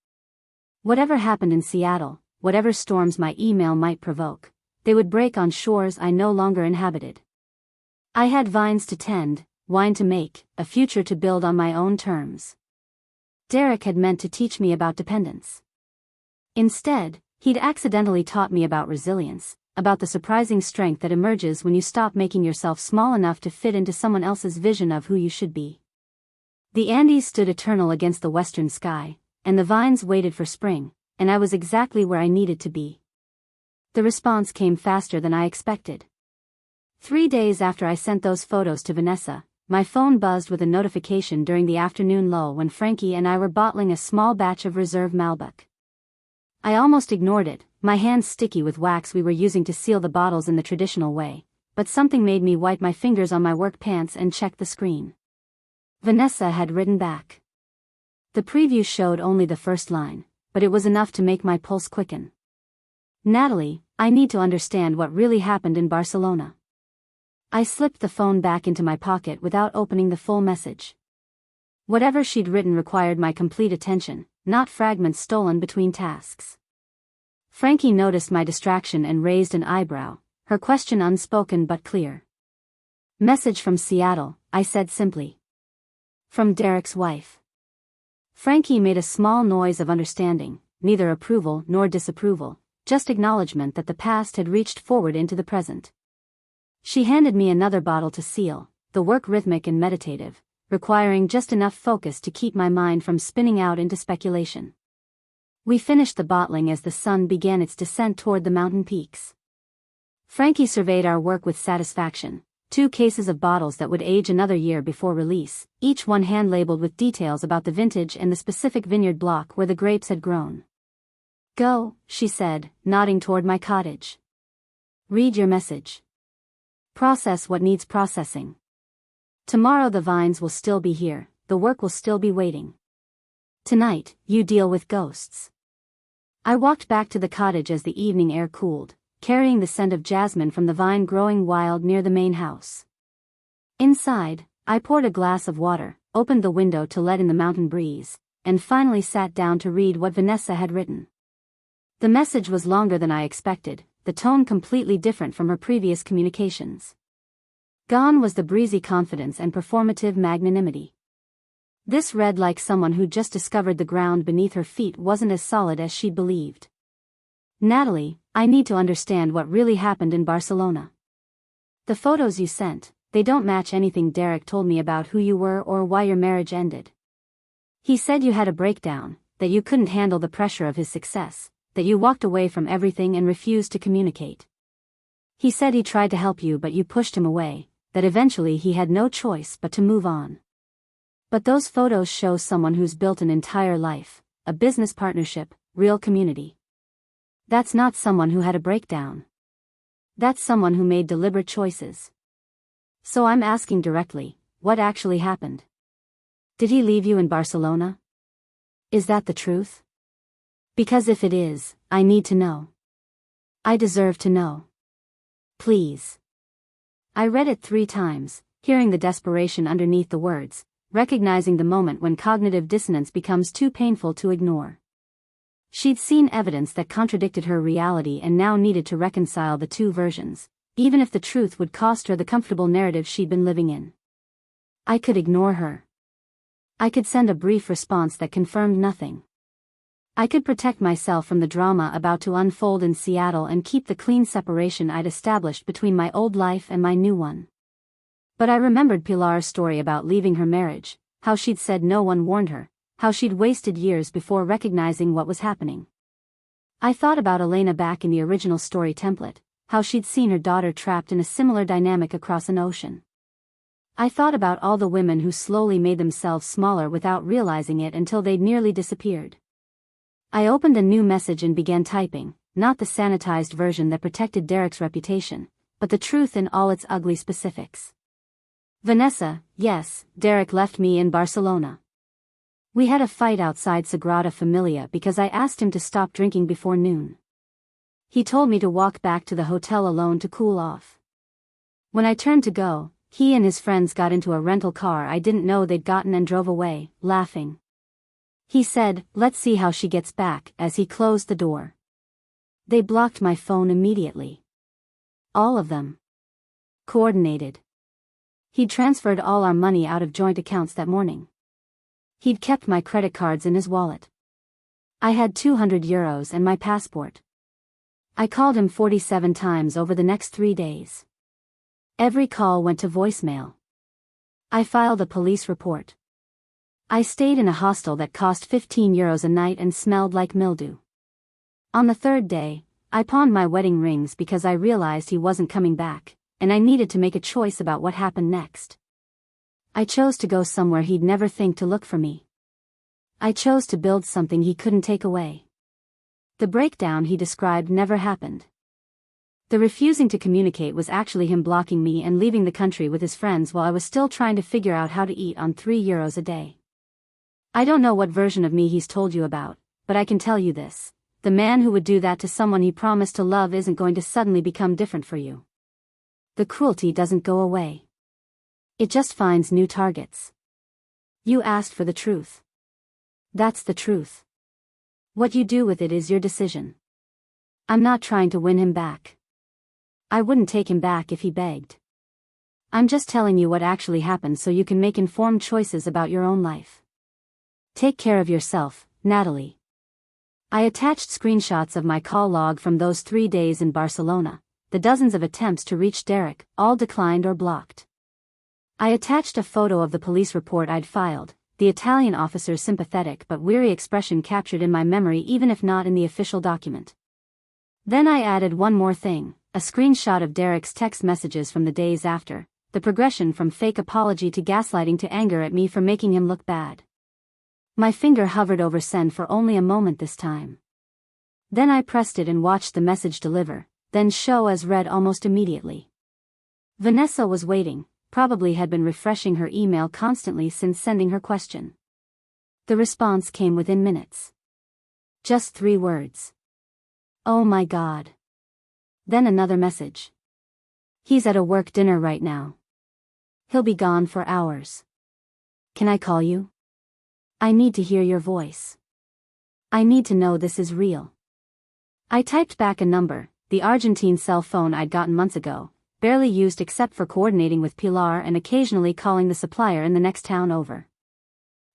Whatever happened in Seattle, whatever storms my email might provoke, they would break on shores I no longer inhabited. I had vines to tend, wine to make, a future to build on my own terms. Derek had meant to teach me about dependence. Instead, he'd accidentally taught me about resilience, about the surprising strength that emerges when you stop making yourself small enough to fit into someone else's vision of who you should be. The Andes stood eternal against the western sky, and the vines waited for spring, and I was exactly where I needed to be. The response came faster than I expected. 3 days after I sent those photos to Vanessa, my phone buzzed with a notification during the afternoon lull when Frankie and I were bottling a small batch of reserve Malbec. I almost ignored it, my hands sticky with wax we were using to seal the bottles in the traditional way, but something made me wipe my fingers on my work pants and check the screen. Vanessa had written back. The preview showed only the first line, but it was enough to make my pulse quicken. Natalie, I need to understand what really happened in Barcelona. I slipped the phone back into my pocket without opening the full message. Whatever she'd written required my complete attention, not fragments stolen between tasks. Frankie noticed my distraction and raised an eyebrow, her question unspoken but clear. Message from Seattle, I said simply. From Derek's wife. Frankie made a small noise of understanding, neither approval nor disapproval, just acknowledgement that the past had reached forward into the present. She handed me another bottle to seal, the work rhythmic and meditative, requiring just enough focus to keep my mind from spinning out into speculation. We finished the bottling as the sun began its descent toward the mountain peaks. Frankie surveyed our work with satisfaction, 2 cases of bottles that would age another year before release, each one hand-labeled with details about the vintage and the specific vineyard block where the grapes had grown. Go, she said, nodding toward my cottage. Read your message. Process what needs processing. Tomorrow the vines will still be here, the work will still be waiting. Tonight, you deal with ghosts. I walked back to the cottage as the evening air cooled, carrying the scent of jasmine from the vine growing wild near the main house. Inside, I poured a glass of water, opened the window to let in the mountain breeze, and finally sat down to read what Vanessa had written. The message was longer than I expected, the tone completely different from her previous communications. Gone was the breezy confidence and performative magnanimity. This read like someone who just discovered the ground beneath her feet wasn't as solid as she'd believed. Natalie, I need to understand what really happened in Barcelona. The photos you sent, they don't match anything Derek told me about who you were or why your marriage ended. He said you had a breakdown, that you couldn't handle the pressure of his success, that you walked away from everything and refused to communicate. He said he tried to help you but you pushed him away, that eventually he had no choice but to move on. But those photos show someone who's built an entire life, a business partnership, real community. That's not someone who had a breakdown. That's someone who made deliberate choices. So I'm asking directly, what actually happened? Did he leave you in Barcelona? Is that the truth? Because if it is, I need to know. I deserve to know. Please. I read it 3 times, hearing the desperation underneath the words, recognizing the moment when cognitive dissonance becomes too painful to ignore. She'd seen evidence that contradicted her reality and now needed to reconcile the 2 versions, even if the truth would cost her the comfortable narrative she'd been living in. I could ignore her. I could send a brief response that confirmed nothing. I could protect myself from the drama about to unfold in Seattle and keep the clean separation I'd established between my old life and my new one. But I remembered Pilar's story about leaving her marriage, how she'd said no one warned her, how she'd wasted years before recognizing what was happening. I thought about Elena back in the original story template, how she'd seen her daughter trapped in a similar dynamic across an ocean. I thought about all the women who slowly made themselves smaller without realizing it until they'd nearly disappeared. I opened a new message and began typing, not the sanitized version that protected Derek's reputation, but the truth in all its ugly specifics. Vanessa, yes, Derek left me in Barcelona. We had a fight outside Sagrada Familia because I asked him to stop drinking before noon. He told me to walk back to the hotel alone to cool off. When I turned to go, he and his friends got into a rental car I didn't know they'd gotten and drove away, laughing. He said, "Let's see how she gets back," as he closed the door. They blocked my phone immediately. All of them. Coordinated. He'd transferred all our money out of joint accounts that morning. He'd kept my credit cards in his wallet. I had 200 euros and my passport. I called him 47 times over the next 3 days. Every call went to voicemail. I filed a police report. I stayed in a hostel that cost 15 euros a night and smelled like mildew. On the third day, I pawned my wedding rings because I realized he wasn't coming back, and I needed to make a choice about what happened next. I chose to go somewhere he'd never think to look for me. I chose to build something he couldn't take away. The breakdown he described never happened. The refusing to communicate was actually him blocking me and leaving the country with his friends while I was still trying to figure out how to eat on 3 euros a day. I don't know what version of me he's told you about, but I can tell you this: the man who would do that to someone he promised to love isn't going to suddenly become different for you. The cruelty doesn't go away. It just finds new targets. You asked for the truth. That's the truth. What you do with it is your decision. I'm not trying to win him back. I wouldn't take him back if he begged. I'm just telling you what actually happened so you can make informed choices about your own life. Take care of yourself, Natalie. I attached screenshots of my call log from those 3 days in Barcelona, the dozens of attempts to reach Derek, all declined or blocked. I attached a photo of the police report I'd filed, the Italian officer's sympathetic but weary expression captured in my memory even if not in the official document. Then I added one more thing, a screenshot of Derek's text messages from the days after, the progression from fake apology to gaslighting to anger at me for making him look bad. My finger hovered over send for only a moment this time. Then I pressed it and watched the message deliver, then show as read almost immediately. Vanessa was waiting, probably had been refreshing her email constantly since sending her question. The response came within minutes. Just 3 words. Oh my God. Then another message. He's at a work dinner right now. He'll be gone for hours. Can I call you? I need to hear your voice. I need to know this is real. I typed back a number, the Argentine cell phone I'd gotten months ago, barely used except for coordinating with Pilar and occasionally calling the supplier in the next town over.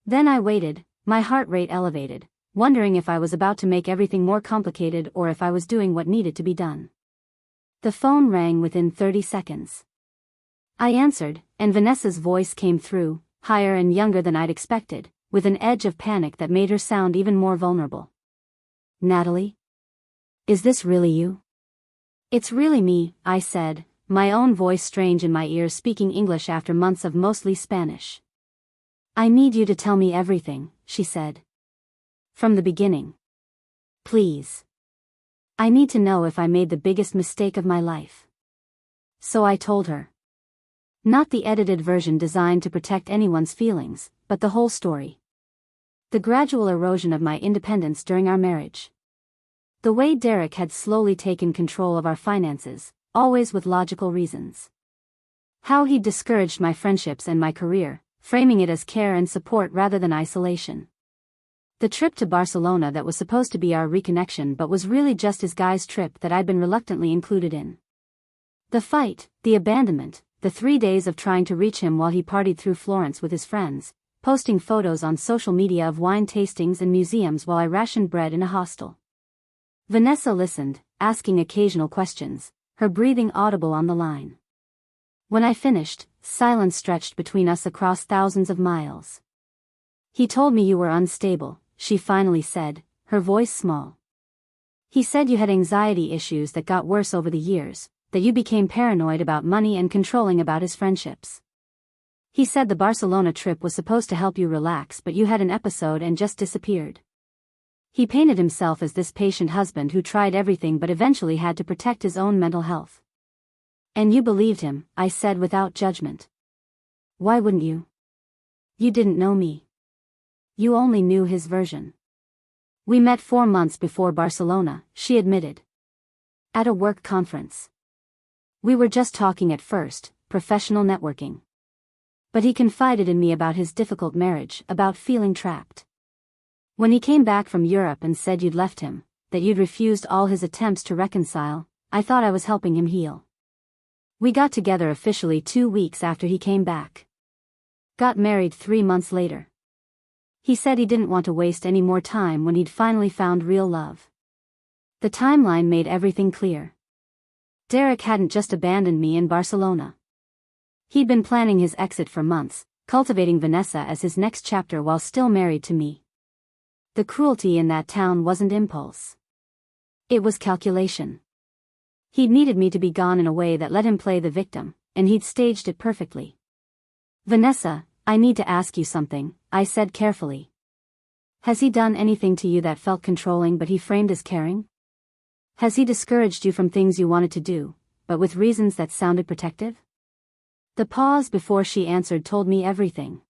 Then I waited, my heart rate elevated, wondering if I was about to make everything more complicated or if I was doing what needed to be done. The phone rang within 30 seconds. I answered, and Vanessa's voice came through, higher and younger than I'd expected, with an edge of panic that made her sound even more vulnerable. Natalie? Is this really you? It's really me, I said, my own voice strange in my ears speaking English after months of mostly Spanish. I need you to tell me everything, she said. From the beginning. Please. I need to know if I made the biggest mistake of my life. So I told her. Not the edited version designed to protect anyone's feelings, but the whole story. The gradual erosion of my independence during our marriage. The way Derek had slowly taken control of our finances, always with logical reasons. How he'd discouraged my friendships and my career, framing it as care and support rather than isolation. The trip to Barcelona that was supposed to be our reconnection but was really just his guy's trip that I'd been reluctantly included in. The fight, the abandonment, the 3 days of trying to reach him while he partied through Florence with his friends, posting photos on social media of wine tastings and museums while I rationed bread in a hostel. Vanessa listened, asking occasional questions, her breathing audible on the line. When I finished, silence stretched between us across thousands of miles. He told me you were unstable, she finally said, her voice small. He said you had anxiety issues that got worse over the years, that you became paranoid about money and controlling about his friendships. He said the Barcelona trip was supposed to help you relax, but you had an episode and just disappeared. He painted himself as this patient husband who tried everything but eventually had to protect his own mental health. And you believed him, I said without judgment. Why wouldn't you? You didn't know me. You only knew his version. We met 4 months before Barcelona, she admitted. At a work conference. We were just talking at first, professional networking. But he confided in me about his difficult marriage, about feeling trapped. When he came back from Europe and said you'd left him, that you'd refused all his attempts to reconcile, I thought I was helping him heal. We got together officially 2 weeks after he came back. Got married 3 months later. He said he didn't want to waste any more time when he'd finally found real love. The timeline made everything clear. Derek hadn't just abandoned me in Barcelona. He'd been planning his exit for months, cultivating Vanessa as his next chapter while still married to me. The cruelty in that town wasn't impulse. It was calculation. He'd needed me to be gone in a way that let him play the victim, and he'd staged it perfectly. Vanessa, I need to ask you something, I said carefully. Has he done anything to you that felt controlling but he framed as caring? Has he discouraged you from things you wanted to do, but with reasons that sounded protective? The pause before she answered told me everything.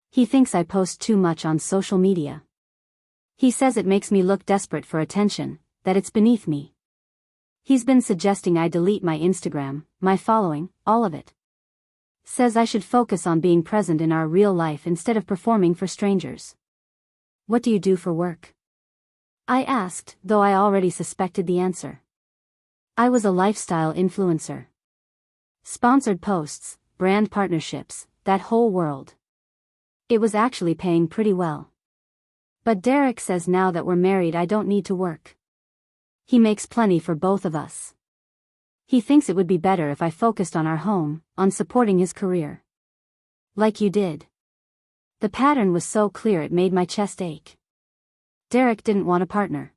He thinks I post too much on social media. He says it makes me look desperate for attention, that it's beneath me. He's been suggesting I delete my Instagram, my following, all of it. Says I should focus on being present in our real life instead of performing for strangers. What do you do for work? I asked, though I already suspected the answer. I was a lifestyle influencer. Sponsored posts, brand partnerships, that whole world. It was actually paying pretty well. But Derek says now that we're married I don't need to work. He makes plenty for both of us. He thinks it would be better if I focused on our home, on supporting his career. Like you did. The pattern was so clear it made my chest ache. Derek didn't want a partner.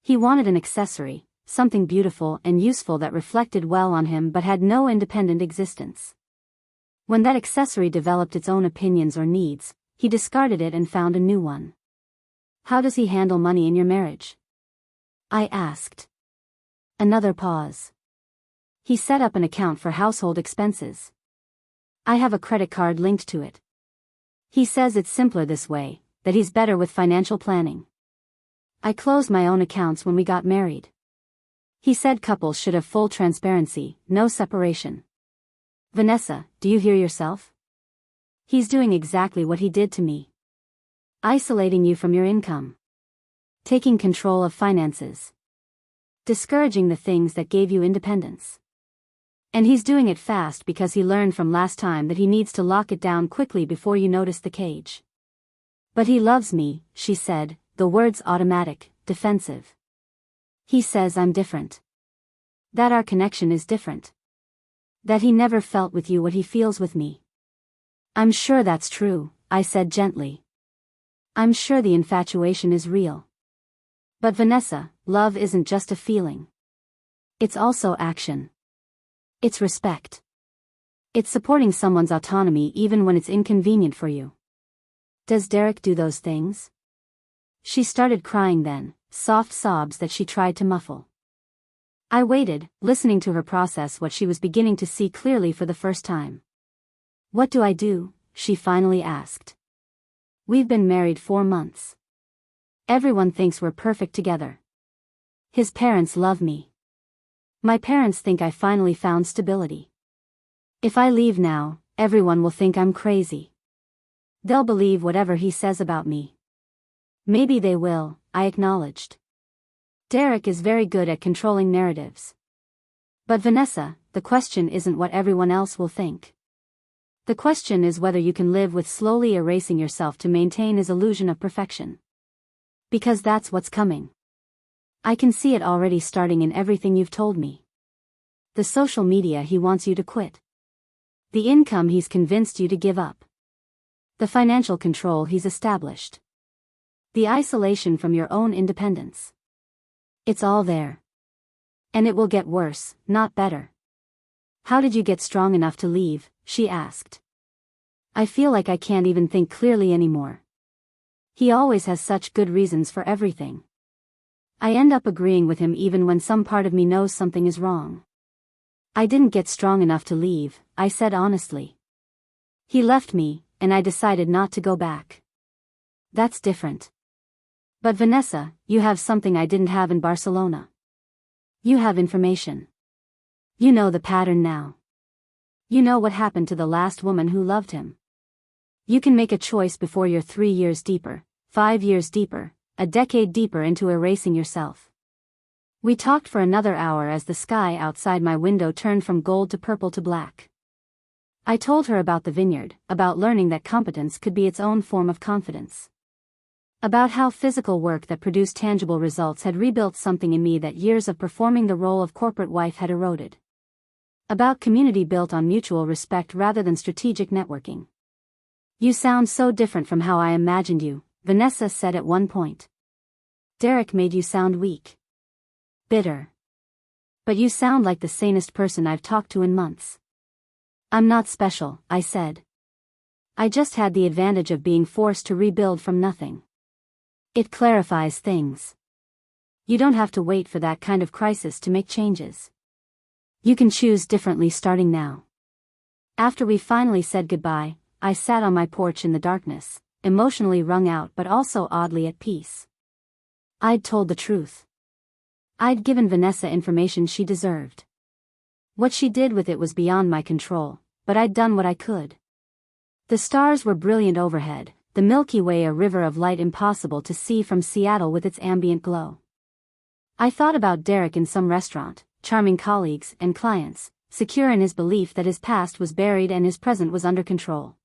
He wanted an accessory, something beautiful and useful that reflected well on him but had no independent existence. When that accessory developed its own opinions or needs, he discarded it and found a new one. How does he handle money in your marriage? I asked. Another pause. He set up an account for household expenses. I have a credit card linked to it. He says it's simpler this way, that he's better with financial planning. I closed my own accounts when we got married. He said couples should have full transparency, no separation. Vanessa, do you hear yourself? He's doing exactly what he did to me. Isolating you from your income. Taking control of finances. Discouraging the things that gave you independence. And he's doing it fast because he learned from last time that he needs to lock it down quickly before you notice the cage. But he loves me, she said, the words automatic, defensive. He says I'm different. That our connection is different. That he never felt with you what he feels with me. I'm sure that's true, I said gently. I'm sure the infatuation is real. But Vanessa, love isn't just a feeling. It's also action. It's respect. It's supporting someone's autonomy even when it's inconvenient for you. Does Derek do those things? She started crying then, soft sobs that she tried to muffle. I waited, listening to her process what she was beginning to see clearly for the first time. What do I do? She finally asked. We've been married 4 months. Everyone thinks we're perfect together. His parents love me. My parents think I finally found stability. If I leave now, everyone will think I'm crazy. They'll believe whatever he says about me. Maybe they will, I acknowledged. Derek is very good at controlling narratives. But Vanessa, the question isn't what everyone else will think. The question is whether you can live with slowly erasing yourself to maintain his illusion of perfection. Because that's what's coming. I can see it already starting in everything you've told me. The social media he wants you to quit. The income he's convinced you to give up. The financial control he's established. The isolation from your own independence. It's all there. And it will get worse, not better. How did you get strong enough to leave? She asked. I feel like I can't even think clearly anymore. He always has such good reasons for everything. I end up agreeing with him even when some part of me knows something is wrong. I didn't get strong enough to leave, I said honestly. He left me, and I decided not to go back. That's different. But Vanessa, you have something I didn't have in Barcelona. You have information. You know the pattern now. You know what happened to the last woman who loved him. You can make a choice before you're 3 years deeper, 5 years deeper, a decade deeper into erasing yourself. We talked for another hour as the sky outside my window turned from gold to purple to black. I told her about the vineyard, about learning that competence could be its own form of confidence. About how physical work that produced tangible results had rebuilt something in me that years of performing the role of corporate wife had eroded. About community built on mutual respect rather than strategic networking. You sound so different from how I imagined you, Vanessa said at one point. Derek made you sound weak. Bitter. But you sound like the sanest person I've talked to in months. I'm not special, I said. I just had the advantage of being forced to rebuild from nothing. It clarifies things. You don't have to wait for that kind of crisis to make changes. You can choose differently starting now. After we finally said goodbye, I sat on my porch in the darkness, emotionally wrung out but also oddly at peace. I'd told the truth. I'd given Vanessa information she deserved. What she did with it was beyond my control, but I'd done what I could. The stars were brilliant overhead, the Milky Way a river of light impossible to see from Seattle with its ambient glow. I thought about Derek in some restaurant, charming colleagues and clients, secure in his belief that his past was buried and his present was under control.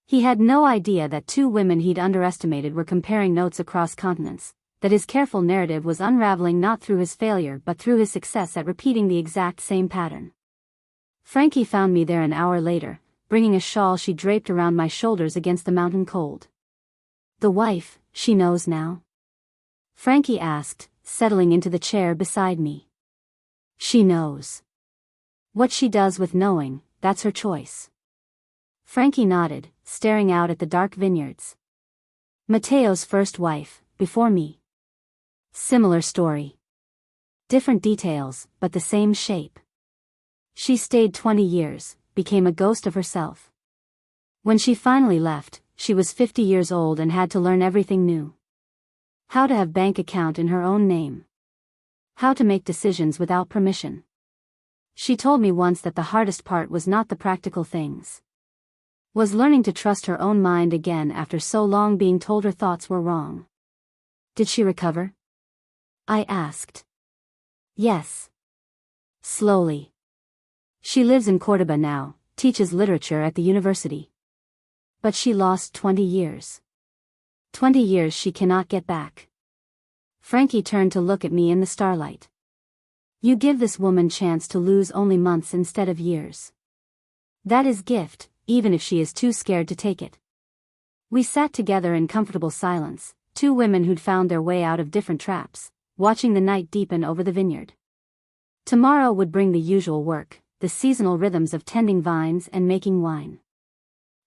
He had no idea that 2 women he'd underestimated were comparing notes across continents, that his careful narrative was unraveling not through his failure but through his success at repeating the exact same pattern. Frankie found me there an hour later, bringing a shawl she draped around my shoulders against the mountain cold. The wife, she knows now? Frankie asked, settling into the chair beside me. She knows. What she does with knowing, that's her choice. Frankie nodded, staring out at the dark vineyards. Mateo's first wife, before me. Similar story. Different details, but the same shape. She stayed 20 years, became a ghost of herself. When she finally left, she was 50 years old and had to learn everything new. How to have bank account in her own name. How to make decisions without permission. She told me once that the hardest part was not the practical things. Was learning to trust her own mind again after so long being told her thoughts were wrong. Did she recover? I asked. Yes. Slowly. She lives in Córdoba now, teaches literature at the university. But she lost 20 years. 20 years she cannot get back. Frankie turned to look at me in the starlight. You give this woman chance to lose only months instead of years. That is gift, even if she is too scared to take it. We sat together in comfortable silence, 2 women who'd found their way out of different traps, watching the night deepen over the vineyard. Tomorrow would bring the usual work, the seasonal rhythms of tending vines and making wine.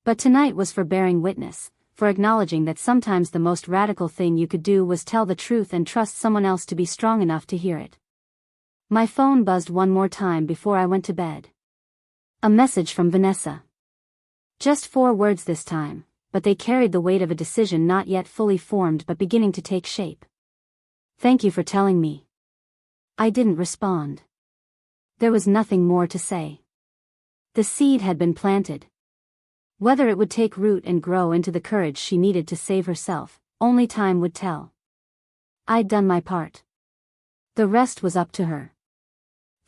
But tonight was for bearing witness, for acknowledging that sometimes the most radical thing you could do was tell the truth and trust someone else to be strong enough to hear it. My phone buzzed one more time before I went to bed. A message from Vanessa. Just 4 words this time, but they carried the weight of a decision not yet fully formed but beginning to take shape. Thank you for telling me. I didn't respond. There was nothing more to say. The seed had been planted. Whether it would take root and grow into the courage she needed to save herself, only time would tell. I'd done my part. The rest was up to her.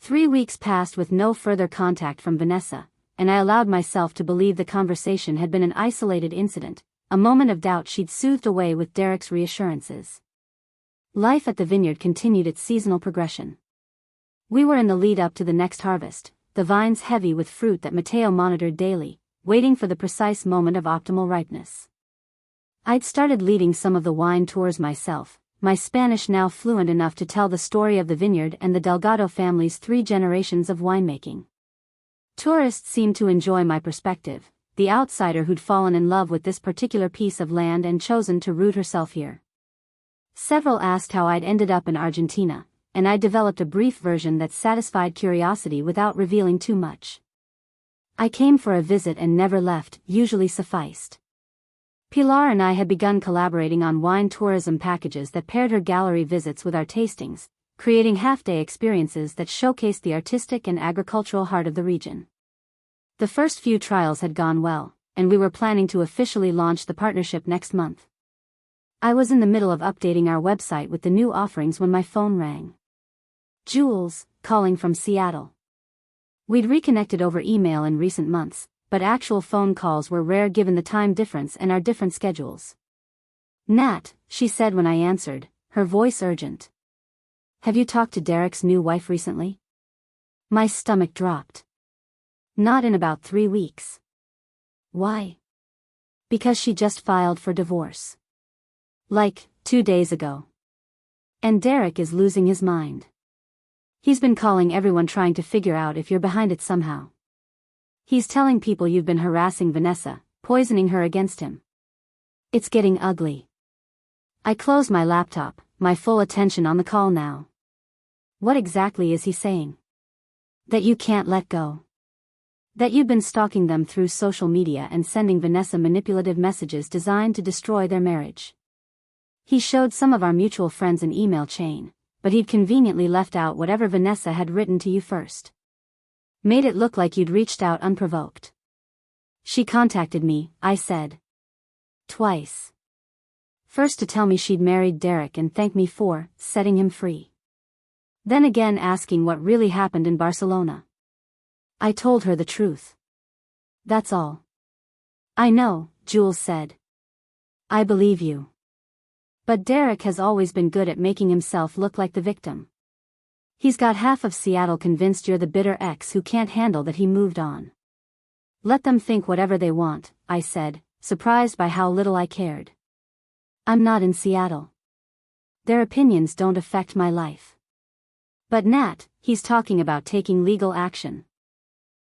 3 weeks passed with no further contact from Vanessa, and I allowed myself to believe the conversation had been an isolated incident, a moment of doubt she'd soothed away with Derek's reassurances. Life at the vineyard continued its seasonal progression. We were in the lead up to the next harvest, the vines heavy with fruit that Mateo monitored daily, waiting for the precise moment of optimal ripeness. I'd started leading some of the wine tours myself, my Spanish now fluent enough to tell the story of the vineyard and the Delgado family's 3 generations of winemaking. Tourists seemed to enjoy my perspective, the outsider who'd fallen in love with this particular piece of land and chosen to root herself here. Several asked how I'd ended up in Argentina, and I developed a brief version that satisfied curiosity without revealing too much. I came for a visit and never left, usually sufficed. Pilar and I had begun collaborating on wine tourism packages that paired her gallery visits with our tastings, creating half-day experiences that showcased the artistic and agricultural heart of the region. The first few trials had gone well, and we were planning to officially launch the partnership next month. I was in the middle of updating our website with the new offerings when my phone rang. Jules, calling from Seattle. We'd reconnected over email in recent months, but actual phone calls were rare given the time difference and our different schedules. Nat, she said when I answered, her voice urgent. Have you talked to Derek's new wife recently? My stomach dropped. Not in about 3 weeks. Why? Because she just filed for divorce. Like, 2 days ago. And Derek is losing his mind. He's been calling everyone trying to figure out if you're behind it somehow. He's telling people you've been harassing Vanessa, poisoning her against him. It's getting ugly. I closed my laptop, my full attention on the call now. What exactly is he saying? That you can't let go. That you've been stalking them through social media and sending Vanessa manipulative messages designed to destroy their marriage. He showed some of our mutual friends an email chain, but he'd conveniently left out whatever Vanessa had written to you first. Made it look like you'd reached out unprovoked. She contacted me, I said. Twice. First to tell me she'd married Derek and thank me for setting him free. Then again asking what really happened in Barcelona. I told her the truth. That's all. I know, Jules said. I believe you. But Derek has always been good at making himself look like the victim. He's got half of Seattle convinced you're the bitter ex who can't handle that he moved on. Let them think whatever they want, I said, surprised by how little I cared. I'm not in Seattle. Their opinions don't affect my life. But Nat, he's talking about taking legal action.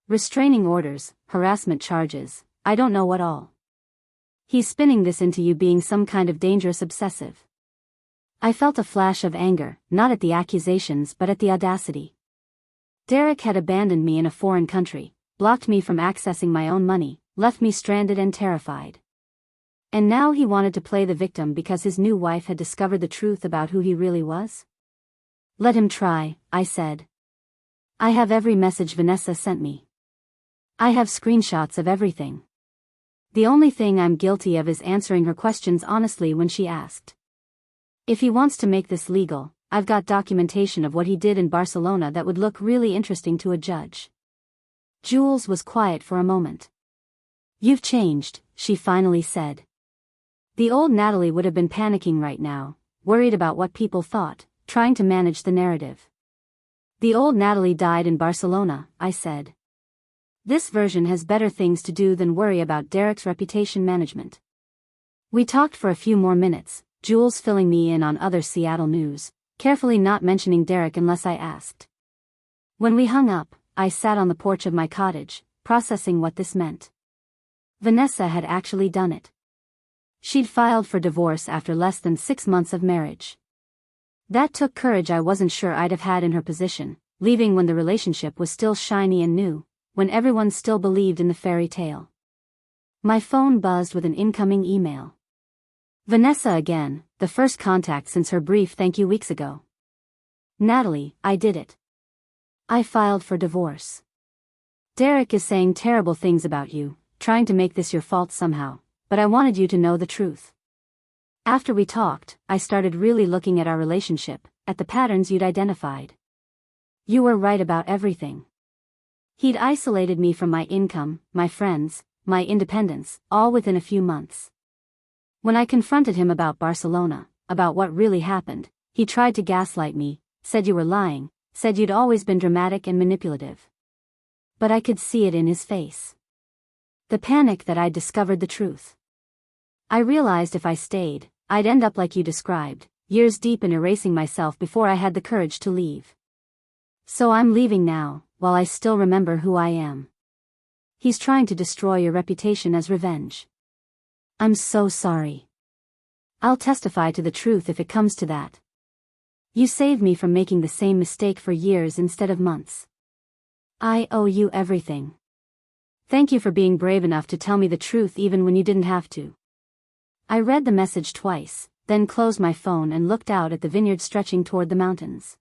Restraining orders, harassment charges, I don't know what all. He's spinning this into you being some kind of dangerous obsessive. I felt a flash of anger, not at the accusations but at the audacity. Derek had abandoned me in a foreign country, blocked me from accessing my own money, left me stranded and terrified. And now he wanted to play the victim because his new wife had discovered the truth about who he really was? Let him try, I said. I have every message Vanessa sent me. I have screenshots of everything. The only thing I'm guilty of is answering her questions honestly when she asked. If he wants to make this legal, I've got documentation of what he did in Barcelona that would look really interesting to a judge. Jules was quiet for a moment. You've changed, she finally said. The old Natalie would have been panicking right now, worried about what people thought, trying to manage the narrative. The old Natalie died in Barcelona, I said. This version has better things to do than worry about Derek's reputation management. We talked for a few more minutes, Jules filling me in on other Seattle news, carefully not mentioning Derek unless I asked. When we hung up, I sat on the porch of my cottage, processing what this meant. Vanessa had actually done it. She'd filed for divorce after less than 6 months of marriage. That took courage I wasn't sure I'd have had in her position, leaving when the relationship was still shiny and new, when everyone still believed in the fairy tale. My phone buzzed with an incoming email. Vanessa again, the first contact since her brief thank you weeks ago. Natalie, I did it. I filed for divorce. Derek is saying terrible things about you, trying to make this your fault somehow, but I wanted you to know the truth. After we talked, I started really looking at our relationship, at the patterns you'd identified. You were right about everything. He'd isolated me from my income, my friends, my independence, all within a few months. When I confronted him about Barcelona, about what really happened, he tried to gaslight me, said you were lying, said you'd always been dramatic and manipulative. But I could see it in his face. The panic that I'd discovered the truth. I realized if I stayed, I'd end up like you described, years deep in erasing myself before I had the courage to leave. So I'm leaving now, while I still remember who I am. He's trying to destroy your reputation as revenge. I'm so sorry. I'll testify to the truth if it comes to that. You saved me from making the same mistake for years instead of months. I owe you everything. Thank you for being brave enough to tell me the truth even when you didn't have to. I read the message twice, then closed my phone and looked out at the vineyard stretching toward the mountains.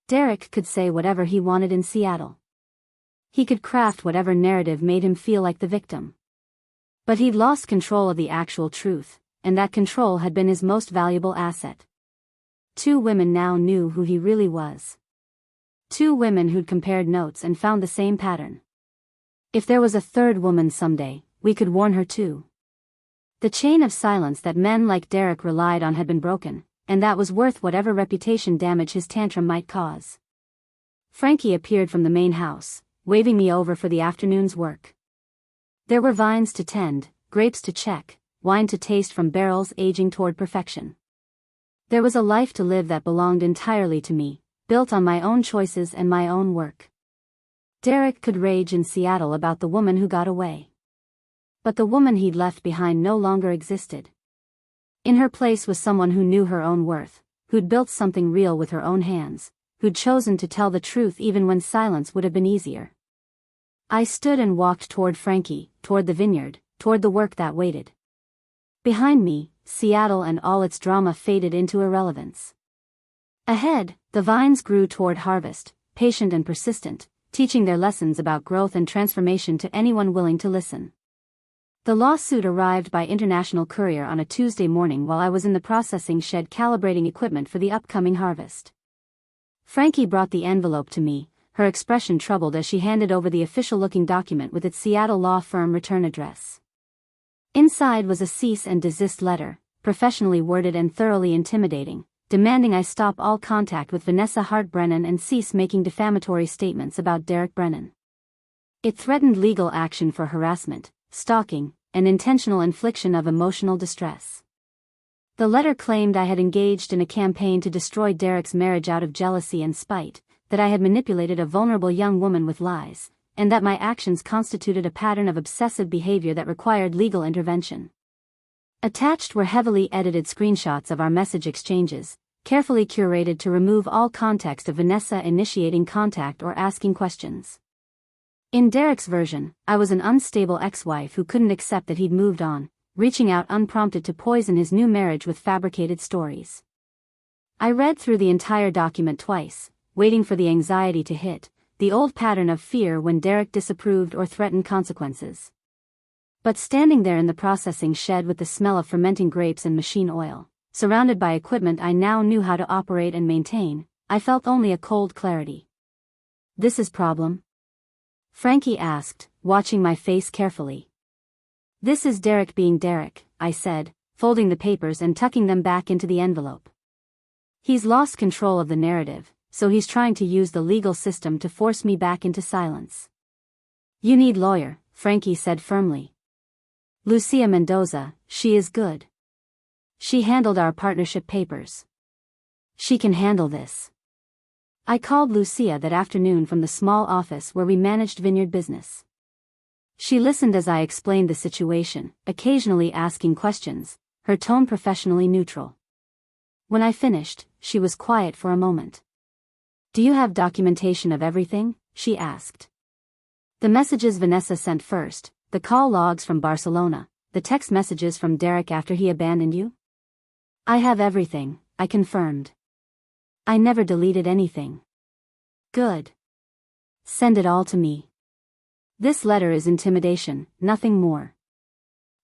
Derek could say whatever he wanted in Seattle. He could craft whatever narrative made him feel like the victim. But he'd lost control of the actual truth, and that control had been his most valuable asset. 2 women now knew who he really was. 2 women who'd compared notes and found the same pattern. If there was a 3rd woman someday, we could warn her too. The chain of silence that men like Derek relied on had been broken, and that was worth whatever reputation damage his tantrum might cause. Frankie appeared from the main house, waving me over for the afternoon's work. There were vines to tend, grapes to check, wine to taste from barrels aging toward perfection. There was a life to live that belonged entirely to me, built on my own choices and my own work. Derek could rage in Seattle about the woman who got away. But the woman he'd left behind no longer existed. In her place was someone who knew her own worth, who'd built something real with her own hands, who'd chosen to tell the truth even when silence would have been easier. I stood and walked toward Frankie, toward the vineyard, toward the work that waited. Behind me, Seattle and all its drama faded into irrelevance. Ahead, the vines grew toward harvest, patient and persistent, teaching their lessons about growth and transformation to anyone willing to listen. The lawsuit arrived by international courier on a Tuesday morning while I was in the processing shed calibrating equipment for the upcoming harvest. Frankie brought the envelope to me, her expression troubled as she handed over the official-looking document with its Seattle law firm return address. Inside was a cease and desist letter, professionally worded and thoroughly intimidating, demanding I stop all contact with Vanessa Hart Brennan and cease making defamatory statements about Derek Brennan. It threatened legal action for harassment, stalking, and intentional infliction of emotional distress. The letter claimed I had engaged in a campaign to destroy Derek's marriage out of jealousy and spite, that I had manipulated a vulnerable young woman with lies, and that my actions constituted a pattern of obsessive behavior that required legal intervention. Attached were heavily edited screenshots of our message exchanges, carefully curated to remove all context of Vanessa initiating contact or asking questions. In Derek's version, I was an unstable ex-wife who couldn't accept that he'd moved on, reaching out unprompted to poison his new marriage with fabricated stories. I read through the entire document twice, waiting for the anxiety to hit, the old pattern of fear when Derek disapproved or threatened consequences. But standing there in the processing shed with the smell of fermenting grapes and machine oil, surrounded by equipment I now knew how to operate and maintain, I felt only a cold clarity. This is problem? Frankie asked, watching my face carefully. This is Derek being Derek, I said, folding the papers and tucking them back into the envelope. He's lost control of the narrative, so he's trying to use the legal system to force me back into silence. You need lawyer, Frankie said firmly. Lucia Mendoza, she is good. She handled our partnership papers. She can handle this. I called Lucia that afternoon from the small office where we managed vineyard business. She listened as I explained the situation, occasionally asking questions, her tone professionally neutral. When I finished, she was quiet for a moment. Do you have documentation of everything? She asked. The messages Vanessa sent first, the call logs from Barcelona, the text messages from Derek after he abandoned you? I have everything, I confirmed. I never deleted anything. Good. Send it all to me. This letter is intimidation, nothing more.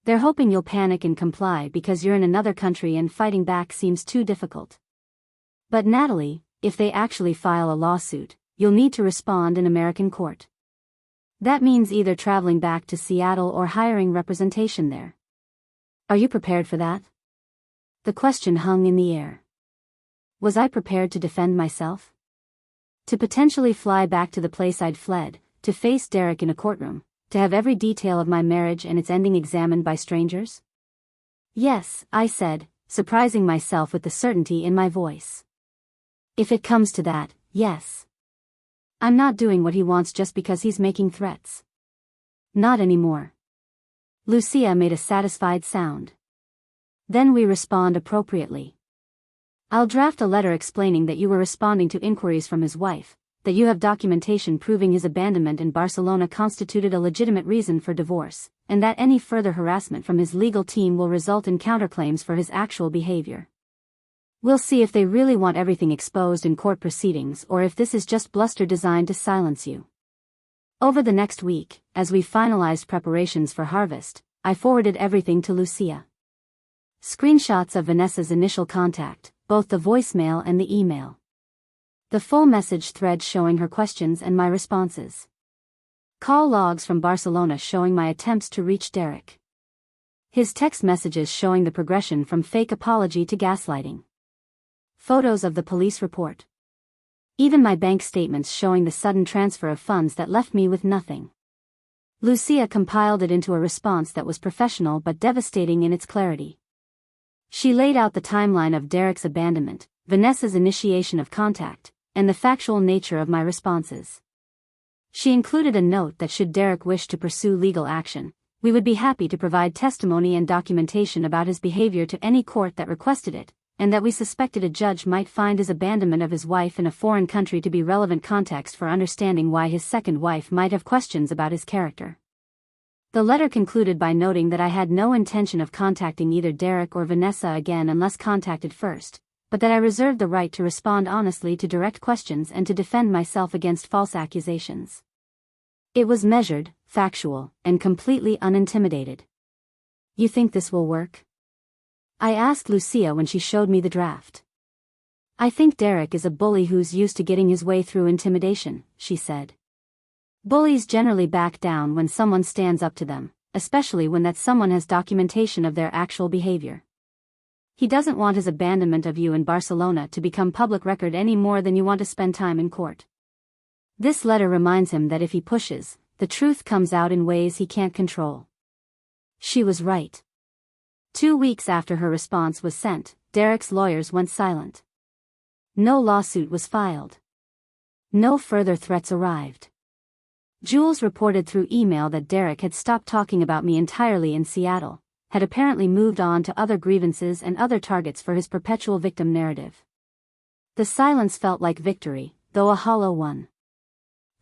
They're hoping you'll panic and comply because you're in another country and fighting back seems too difficult. But Natalie, if they actually file a lawsuit, you'll need to respond in American court. That means either traveling back to Seattle or hiring representation there. Are you prepared for that? The question hung in the air. Was I prepared to defend myself? To potentially fly back to the place I'd fled, to face Derek in a courtroom, to have every detail of my marriage and its ending examined by strangers? Yes, I said, surprising myself with the certainty in my voice. If it comes to that, yes. I'm not doing what he wants just because he's making threats. Not anymore. Lucia made a satisfied sound. Then we respond appropriately. I'll draft a letter explaining that you were responding to inquiries from his wife, that you have documentation proving his abandonment in Barcelona constituted a legitimate reason for divorce, and that any further harassment from his legal team will result in counterclaims for his actual behavior. We'll see if they really want everything exposed in court proceedings or if this is just bluster designed to silence you. Over the next week, as we finalized preparations for harvest, I forwarded everything to Lucia. Screenshots of Vanessa's initial contact, both the voicemail and the email. The full message thread showing her questions and my responses. Call logs from Barcelona showing my attempts to reach Derek. His text messages showing the progression from fake apology to gaslighting. Photos of the police report. Even my bank statements showing the sudden transfer of funds that left me with nothing. Lucia compiled it into a response that was professional but devastating in its clarity. She laid out the timeline of Derek's abandonment, Vanessa's initiation of contact, and the factual nature of my responses. She included a note that should Derek wish to pursue legal action, we would be happy to provide testimony and documentation about his behavior to any court that requested it, and that we suspected a judge might find his abandonment of his wife in a foreign country to be relevant context for understanding why his second wife might have questions about his character. The letter concluded by noting that I had no intention of contacting either Derek or Vanessa again unless contacted first, but that I reserved the right to respond honestly to direct questions and to defend myself against false accusations. It was measured, factual, and completely unintimidated. You think this will work? I asked Lucia when she showed me the draft. I think Derek is a bully who's used to getting his way through intimidation, she said. Bullies generally back down when someone stands up to them, especially when that someone has documentation of their actual behavior. He doesn't want his abandonment of you in Barcelona to become public record any more than you want to spend time in court. This letter reminds him that if he pushes, the truth comes out in ways he can't control. She was right. 2 weeks after her response was sent, Derek's lawyers went silent. No lawsuit was filed. No further threats arrived. Jules reported through email that Derek had stopped talking about me entirely in Seattle, had apparently moved on to other grievances and other targets for his perpetual victim narrative. The silence felt like victory, though a hollow one.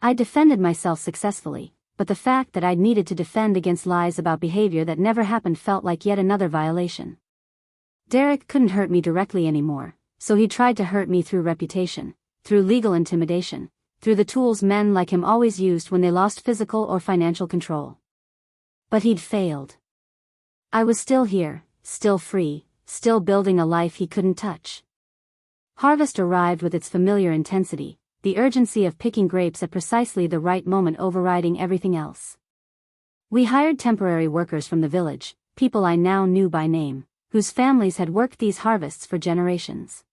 I defended myself successfully, but the fact that I'd needed to defend against lies about behavior that never happened felt like yet another violation. Derek couldn't hurt me directly anymore, so he tried to hurt me through reputation, through legal intimidation, through the tools men like him always used when they lost physical or financial control. But he'd failed. I was still here, still free, still building a life he couldn't touch. Harvest arrived with its familiar intensity, the urgency of picking grapes at precisely the right moment overriding everything else. We hired temporary workers from the village, people I now knew by name, whose families had worked these harvests for generations.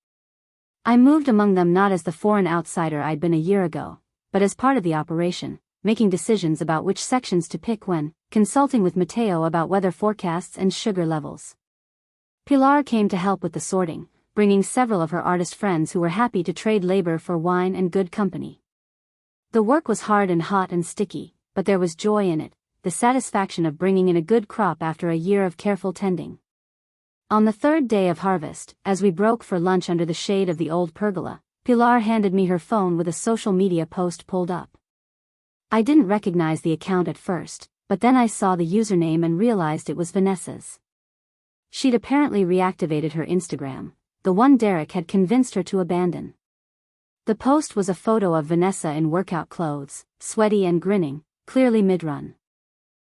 I moved among them not as the foreign outsider I'd been a year ago, but as part of the operation, making decisions about which sections to pick when, consulting with Mateo about weather forecasts and sugar levels. Pilar came to help with the sorting, bringing several of her artist friends who were happy to trade labor for wine and good company. The work was hard and hot and sticky, but there was joy in it, the satisfaction of bringing in a good crop after a year of careful tending. On the third day of harvest, as we broke for lunch under the shade of the old pergola, Pilar handed me her phone with a social media post pulled up. I didn't recognize the account at first, but then I saw the username and realized it was Vanessa's. She'd apparently reactivated her Instagram, the one Derek had convinced her to abandon. The post was a photo of Vanessa in workout clothes, sweaty and grinning, clearly mid-run.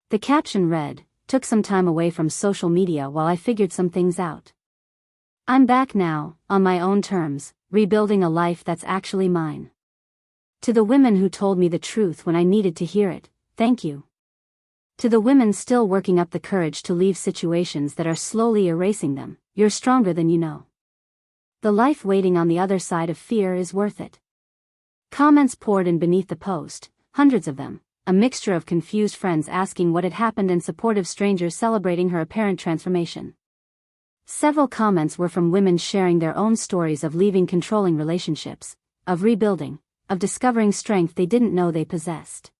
The caption read, "Took some time away from social media while I figured some things out. I'm back now, on my own terms, rebuilding a life that's actually mine. To the women who told me the truth when I needed to hear it, thank you. To the women still working up the courage to leave situations that are slowly erasing them, you're stronger than you know. The life waiting on the other side of fear is worth it." Comments poured in beneath the post, hundreds of them, a mixture of confused friends asking what had happened and supportive strangers celebrating her apparent transformation. Several comments were from women sharing their own stories of leaving controlling relationships, of rebuilding, of discovering strength they didn't know they possessed.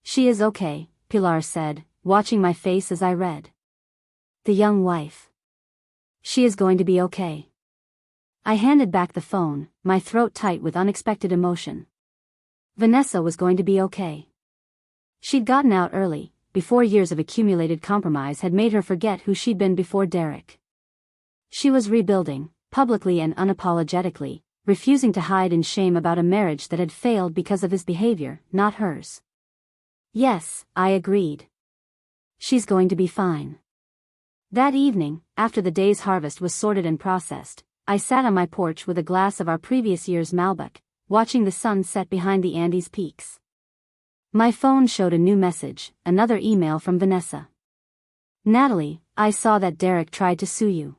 "She is okay," Pilar said, watching my face as I read. "The young wife. She is going to be okay." I handed back the phone, my throat tight with unexpected emotion. Vanessa was going to be okay. She'd gotten out early, before years of accumulated compromise had made her forget who she'd been before Derek. She was rebuilding, publicly and unapologetically, refusing to hide in shame about a marriage that had failed because of his behavior, not hers. "Yes," I agreed. "She's going to be fine." That evening, after the day's harvest was sorted and processed, I sat on my porch with a glass of our previous year's Malbec, watching the sun set behind the Andes peaks. My phone showed a new message, another email from Vanessa. "Natalie, I saw that Derek tried to sue you.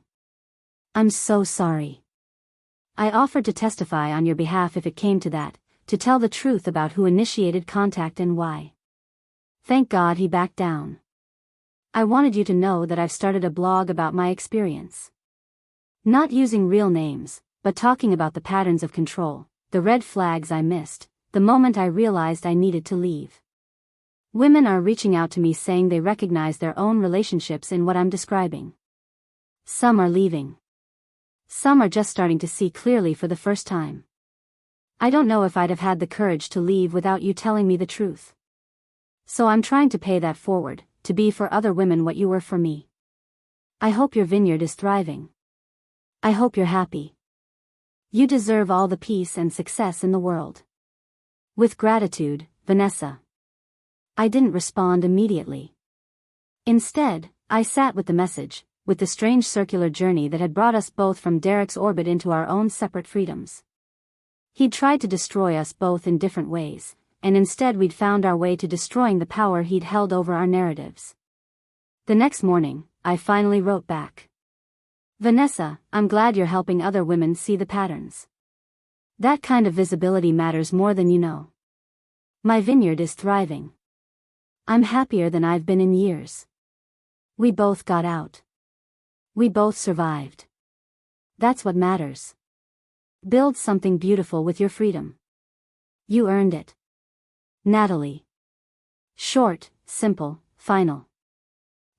I'm so sorry. I offered to testify on your behalf if it came to that, to tell the truth about who initiated contact and why. Thank God he backed down. I wanted you to know that I've started a blog about my experience. Not using real names, but talking about the patterns of control, the red flags I missed, the moment I realized I needed to leave. Women are reaching out to me saying they recognize their own relationships in what I'm describing. Some are leaving. Some are just starting to see clearly for the first time. I don't know if I'd have had the courage to leave without you telling me the truth. So I'm trying to pay that forward, to be for other women what you were for me. I hope your vineyard is thriving. I hope you're happy. You deserve all the peace and success in the world. With gratitude, Vanessa." I didn't respond immediately. Instead, I sat with the message, with the strange circular journey that had brought us both from Derek's orbit into our own separate freedoms. He'd tried to destroy us both in different ways, and instead we'd found our way to destroying the power he'd held over our narratives. The next morning, I finally wrote back. "Vanessa, I'm glad you're helping other women see the patterns. That kind of visibility matters more than you know. My vineyard is thriving. I'm happier than I've been in years. We both got out. We both survived. That's what matters. Build something beautiful with your freedom. You earned it. Natalie." Short, simple, final.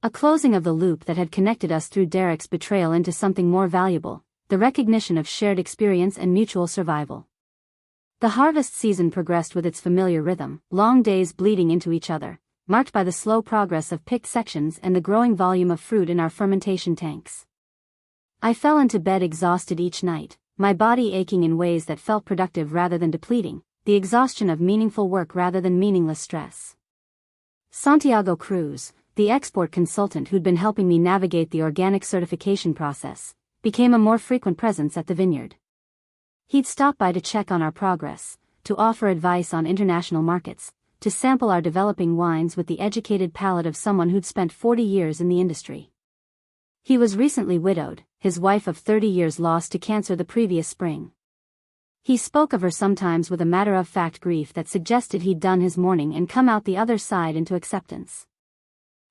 A closing of the loop that had connected us through Derek's betrayal into something more valuable, the recognition of shared experience and mutual survival. The harvest season progressed with its familiar rhythm, long days bleeding into each other, marked by the slow progress of picked sections and the growing volume of fruit in our fermentation tanks. I fell into bed exhausted each night, my body aching in ways that felt productive rather than depleting, the exhaustion of meaningful work rather than meaningless stress. Santiago Cruz, the export consultant who'd been helping me navigate the organic certification process, became a more frequent presence at the vineyard. He'd stop by to check on our progress, to offer advice on international markets, to sample our developing wines with the educated palate of someone who'd spent 40 years in the industry. He was recently widowed, his wife of 30 years lost to cancer the previous spring. He spoke of her sometimes with a matter-of-fact grief that suggested he'd done his mourning and come out the other side into acceptance.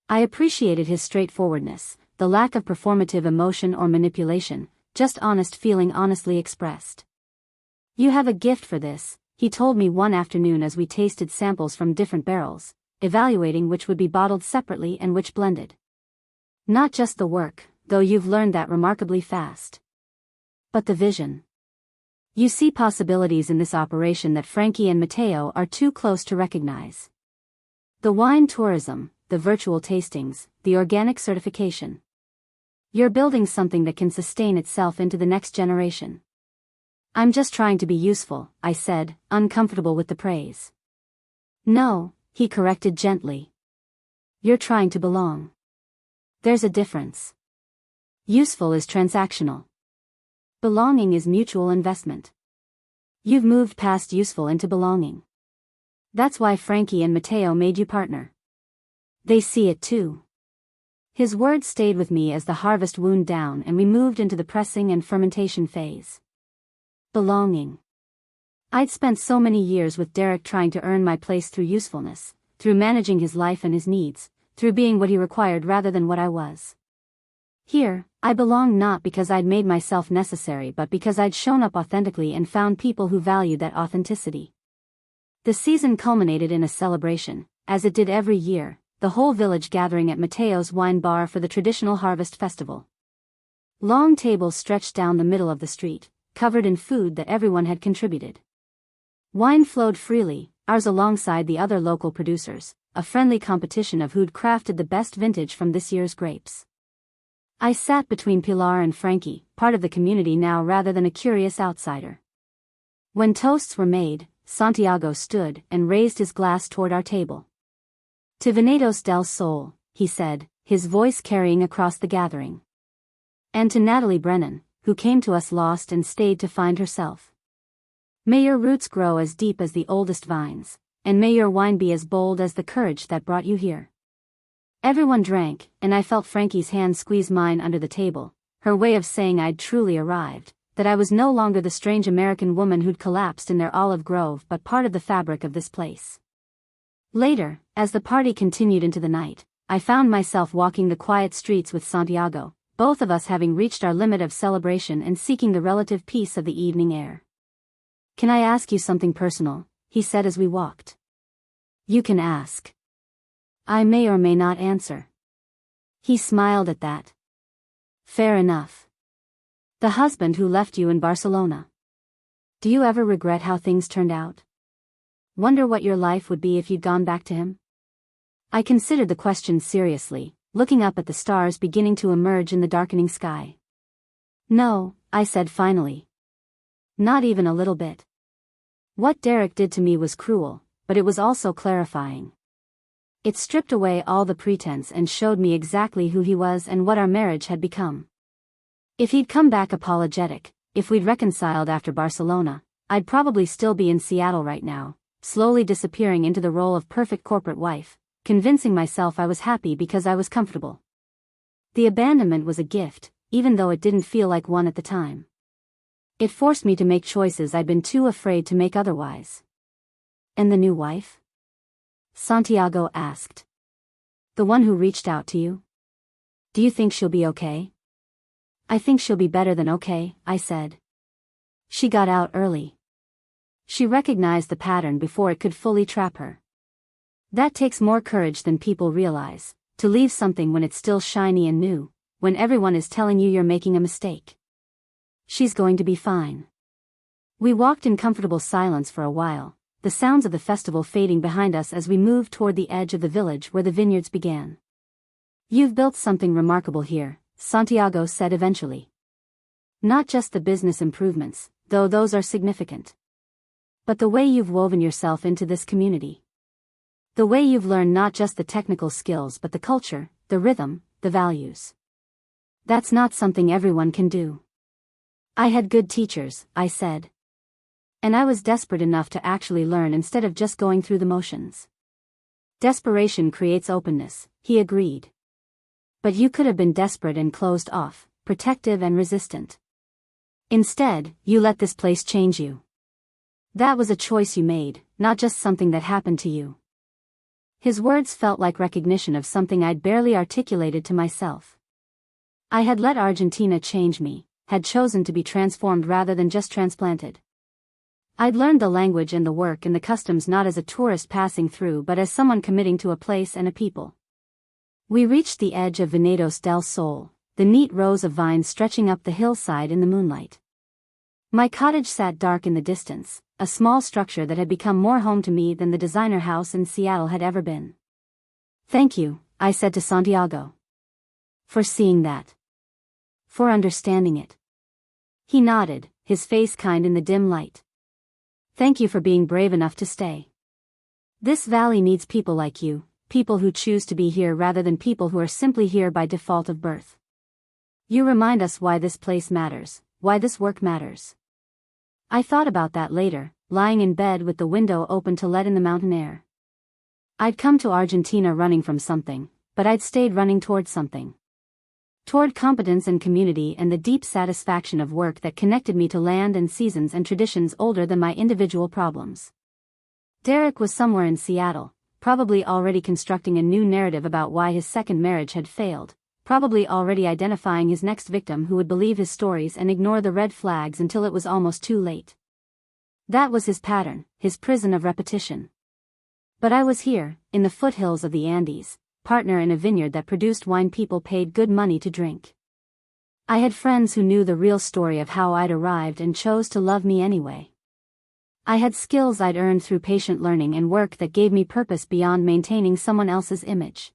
I appreciated his straightforwardness, the lack of performative emotion or manipulation, just honest feeling honestly expressed. "You have a gift for this," he told me one afternoon as we tasted samples from different barrels, evaluating which would be bottled separately and which blended. "Not just the work, though you've learned that remarkably fast. But the vision. You see possibilities in this operation that Frankie and Matteo are too close to recognize. The wine tourism, the virtual tastings, the organic certification. You're building something that can sustain itself into the next generation." "I'm just trying to be useful," I said, uncomfortable with the praise. "No," he corrected gently. "You're trying to belong. There's a difference. Useful is transactional. Belonging is mutual investment. You've moved past useful into belonging. That's why Frankie and Matteo made you partner. They see it too." His words stayed with me as the harvest wound down and we moved into the pressing and fermentation phase. Belonging. I'd spent so many years with Derek trying to earn my place through usefulness, through managing his life and his needs, through being what he required rather than what I was. Here, I belonged not because I'd made myself necessary but because I'd shown up authentically and found people who valued that authenticity. The season culminated in a celebration, as it did every year, the whole village gathering at Mateo's wine bar for the traditional harvest festival. Long tables stretched down the middle of the street, covered in food that everyone had contributed. Wine flowed freely, ours alongside the other local producers, a friendly competition of who'd crafted the best vintage from this year's grapes. I sat between Pilar and Frankie, part of the community now rather than a curious outsider. When toasts were made, Santiago stood and raised his glass toward our table. To Viñedos del Sol, he said, his voice carrying across the gathering. And to Natalie Brennan, who came to us lost and stayed to find herself. May your roots grow as deep as the oldest vines, and may your wine be as bold as the courage that brought you here. Everyone drank, and I felt Frankie's hand squeeze mine under the table, her way of saying I'd truly arrived, that I was no longer the strange American woman who'd collapsed in their olive grove but part of the fabric of this place. Later, as the party continued into the night, I found myself walking the quiet streets with Santiago, both of us having reached our limit of celebration and seeking the relative peace of the evening air. "Can I ask you something personal?" he said as we walked. "You can ask. I may or may not answer." He smiled at that. "Fair enough. The husband who left you in Barcelona. Do you ever regret how things turned out? Wonder what your life would be if you'd gone back to him?" I considered the question seriously, looking up at the stars beginning to emerge in the darkening sky. "No," I said finally. "Not even a little bit. What Derek did to me was cruel, but it was also clarifying. It stripped away all the pretense and showed me exactly who he was and what our marriage had become. If he'd come back apologetic, if we'd reconciled after Barcelona, I'd probably still be in Seattle right now, slowly disappearing into the role of perfect corporate wife, convincing myself I was happy because I was comfortable. The abandonment was a gift, even though it didn't feel like one at the time. It forced me to make choices I'd been too afraid to make otherwise. "And the new wife?" Santiago asked. "The one who reached out to you? Do you think she'll be okay?" "I think she'll be better than okay," I said. "She got out early. She recognized the pattern before it could fully trap her. That takes more courage than people realize, to leave something when it's still shiny and new, when everyone is telling you you're making a mistake. She's going to be fine." We walked in comfortable silence for a while, the sounds of the festival fading behind us as we moved toward the edge of the village where the vineyards began. "You've built something remarkable here," Santiago said eventually. "Not just the business improvements, though those are significant. But the way you've woven yourself into this community. The way you've learned not just the technical skills but the culture, the rhythm, the values. That's not something everyone can do." "I had good teachers," I said. "And I was desperate enough to actually learn instead of just going through the motions." "Desperation creates openness," he agreed. "But you could have been desperate and closed off, protective and resistant. Instead, you let this place change you. That was a choice you made, not just something that happened to you." His words felt like recognition of something I'd barely articulated to myself. I had let Argentina change me, had chosen to be transformed rather than just transplanted. I'd learned the language and the work and the customs not as a tourist passing through but as someone committing to a place and a people. We reached the edge of Viñedos del Sol, the neat rows of vines stretching up the hillside in the moonlight. My cottage sat dark in the distance, a small structure that had become more home to me than the designer house in Seattle had ever been. "Thank you," I said to Santiago. "For seeing that. For understanding it." He nodded, his face kind in the dim light. "Thank you for being brave enough to stay. This valley needs people like you, people who choose to be here rather than people who are simply here by default of birth. You remind us why this place matters, why this work matters." I thought about that later, lying in bed with the window open to let in the mountain air. I'd come to Argentina running from something, but I'd stayed running towards something. Toward competence and community and the deep satisfaction of work that connected me to land and seasons and traditions older than my individual problems. Derek was somewhere in Seattle, probably already constructing a new narrative about why his second marriage had failed, probably already identifying his next victim who would believe his stories and ignore the red flags until it was almost too late. That was his pattern, his prison of repetition. But I was here, in the foothills of the Andes, partner in a vineyard that produced wine people paid good money to drink. I had friends who knew the real story of how I'd arrived and chose to love me anyway. I had skills I'd earned through patient learning and work that gave me purpose beyond maintaining someone else's image.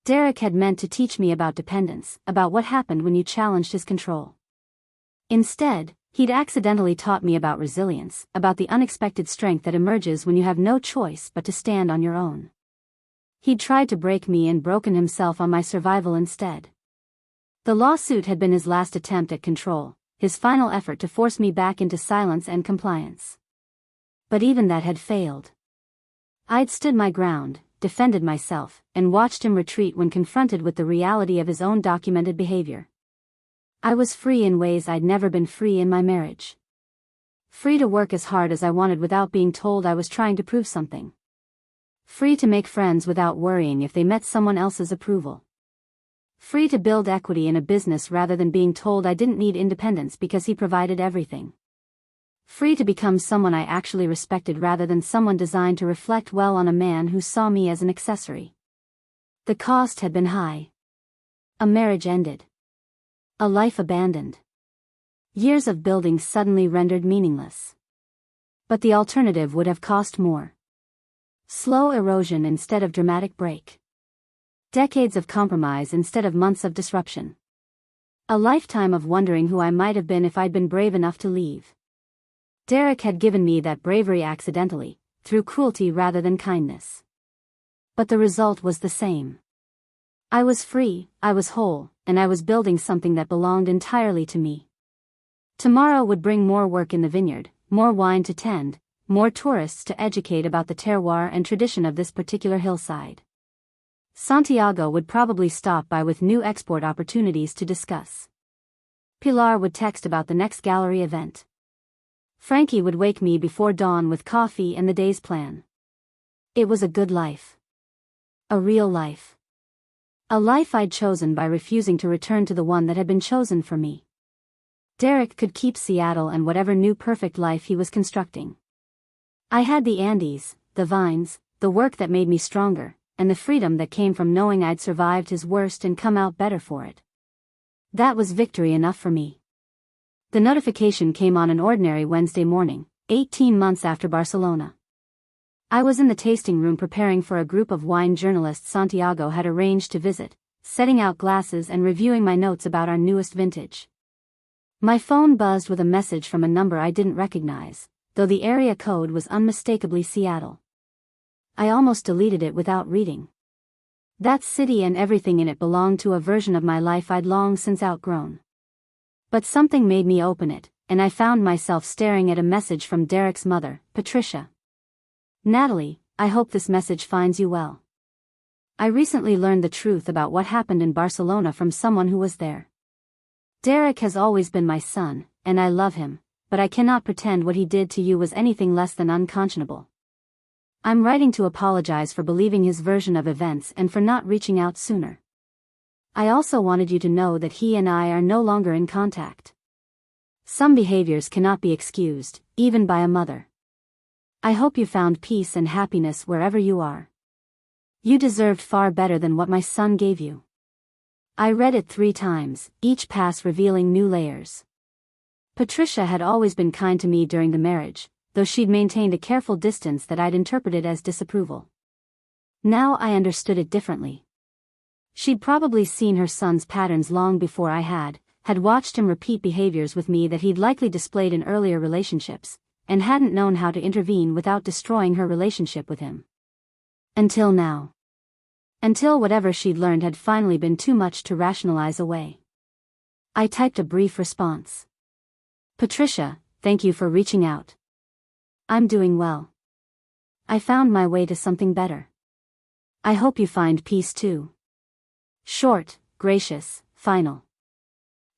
Derek had meant to teach me about dependence, about what happened when you challenged his control. Instead, he'd accidentally taught me about resilience, about the unexpected strength that emerges when you have no choice but to stand on your own. He'd tried to break me and broken himself on my survival instead. The lawsuit had been his last attempt at control, his final effort to force me back into silence and compliance. But even that had failed. I'd stood my ground, defended myself, and watched him retreat when confronted with the reality of his own documented behavior. I was free in ways I'd never been free in my marriage. Free to work as hard as I wanted without being told I was trying to prove something. Free to make friends without worrying if they met someone else's approval. Free to build equity in a business rather than being told I didn't need independence because he provided everything. Free to become someone I actually respected rather than someone designed to reflect well on a man who saw me as an accessory. The cost had been high. A marriage ended. A life abandoned. Years of building suddenly rendered meaningless. But the alternative would have cost more. Slow erosion instead of dramatic break. Decades of compromise instead of months of disruption. A lifetime of wondering who I might have been if I'd been brave enough to leave. Derek had given me that bravery accidentally, through cruelty rather than kindness. But the result was the same. I was free, I was whole, and I was building something that belonged entirely to me. Tomorrow would bring more work in the vineyard, more wine to tend, more tourists to educate about the terroir and tradition of this particular hillside. Santiago would probably stop by with new export opportunities to discuss. Pilar would text about the next gallery event. Frankie would wake me before dawn with coffee and the day's plan. It was a good life. A real life. A life I'd chosen by refusing to return to the one that had been chosen for me. Derek could keep Seattle and whatever new perfect life he was constructing. I had the Andes, the vines, the work that made me stronger, and the freedom that came from knowing I'd survived his worst and come out better for it. That was victory enough for me. The notification came on an ordinary Wednesday morning, 18 months after Barcelona. I was in the tasting room preparing for a group of wine journalists Santiago had arranged to visit, setting out glasses and reviewing my notes about our newest vintage. My phone buzzed with a message from a number I didn't recognize, though the area code was unmistakably Seattle. I almost deleted it without reading. That city and everything in it belonged to a version of my life I'd long since outgrown. But something made me open it, and I found myself staring at a message from Derek's mother, Patricia. Natalie, I hope this message finds you well. I recently learned the truth about what happened in Barcelona from someone who was there. Derek has always been my son, and I love him, but I cannot pretend what he did to you was anything less than unconscionable. I'm writing to apologize for believing his version of events and for not reaching out sooner. I also wanted you to know that he and I are no longer in contact. Some behaviors cannot be excused, even by a mother. I hope you found peace and happiness wherever you are. You deserved far better than what my son gave you. I read it 3 times, each pass revealing new layers. Patricia had always been kind to me during the marriage, though she'd maintained a careful distance that I'd interpreted as disapproval. Now I understood it differently. She'd probably seen her son's patterns long before I had watched him repeat behaviors with me that he'd likely displayed in earlier relationships, and hadn't known how to intervene without destroying her relationship with him. Until now. Until whatever she'd learned had finally been too much to rationalize away. I typed a brief response. Patricia, thank you for reaching out. I'm doing well. I found my way to something better. I hope you find peace too. Short, gracious, final.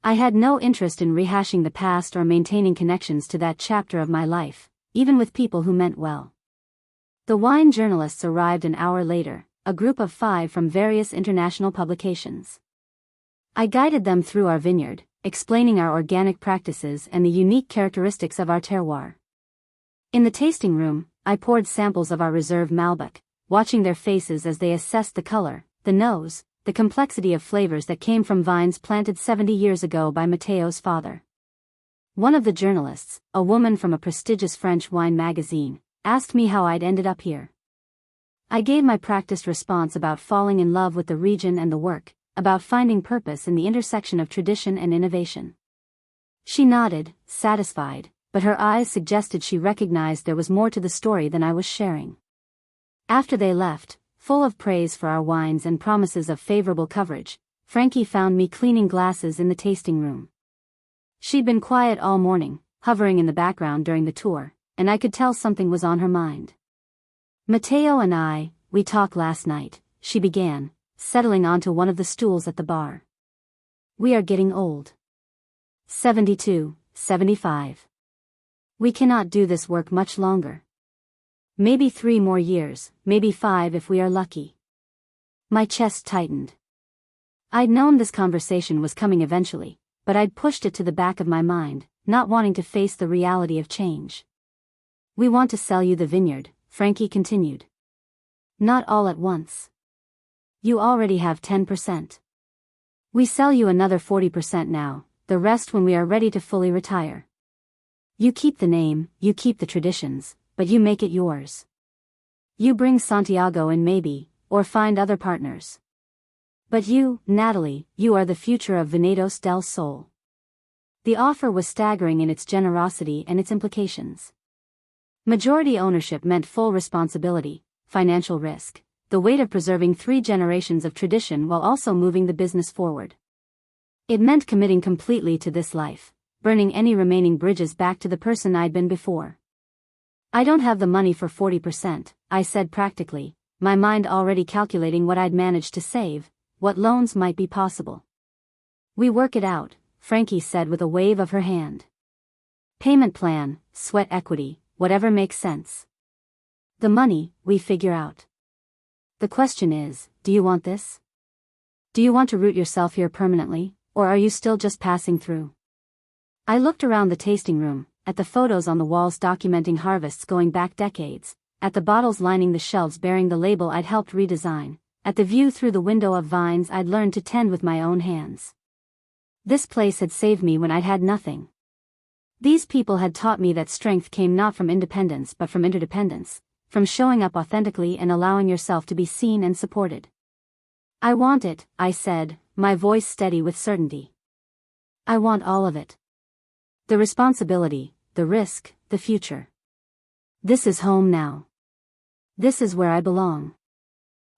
I had no interest in rehashing the past or maintaining connections to that chapter of my life, even with people who meant well. The wine journalists arrived an hour later, a group of 5 from various international publications. I guided them through our vineyard, explaining our organic practices and the unique characteristics of our terroir. In the tasting room, I poured samples of our reserve Malbec, watching their faces as they assessed the color, the nose, the complexity of flavors that came from vines planted 70 years ago by Mateo's father. One of the journalists, a woman from a prestigious French wine magazine, asked me how I'd ended up here. I gave my practiced response about falling in love with the region and the work, about finding purpose in the intersection of tradition and innovation. She nodded, satisfied, but her eyes suggested she recognized there was more to the story than I was sharing. After they left, full of praise for our wines and promises of favorable coverage, Frankie found me cleaning glasses in the tasting room. She'd been quiet all morning, hovering in the background during the tour, and I could tell something was on her mind. Mateo and we talked last night, she began, settling onto one of the stools at the bar. We are getting old. 72, 75. We cannot do this work much longer. Maybe 3 more years, maybe 5 if we are lucky. My chest tightened. I'd known this conversation was coming eventually, but I'd pushed it to the back of my mind, not wanting to face the reality of change. We want to sell you the vineyard, Frankie continued. Not all at once. You already have 10%. We sell you another 40% now, the rest when we are ready to fully retire. You keep the name, you keep the traditions, but you make it yours. You bring Santiago in maybe, or find other partners. But you, Natalie, you are the future of Viñedos del Sol. The offer was staggering in its generosity and its implications. Majority ownership meant full responsibility, financial risk, the weight of preserving 3 generations of tradition while also moving the business forward. It meant committing completely to this life, burning any remaining bridges back to the person I'd been before. I don't have the money for 40%, I said practically, my mind already calculating what I'd managed to save, what loans might be possible. We work it out, Frankie said with a wave of her hand. Payment plan, sweat equity, whatever makes sense. The money, we figure out. The question is, do you want this? Do you want to root yourself here permanently, or are you still just passing through? I looked around the tasting room, at the photos on the walls documenting harvests going back decades, at the bottles lining the shelves bearing the label I'd helped redesign, at the view through the window of vines I'd learned to tend with my own hands. This place had saved me when I'd had nothing. These people had taught me that strength came not from independence but from interdependence, from showing up authentically and allowing yourself to be seen and supported. I want it, I said, my voice steady with certainty. I want all of it. The responsibility, the risk, the future. This is home now. This is where I belong.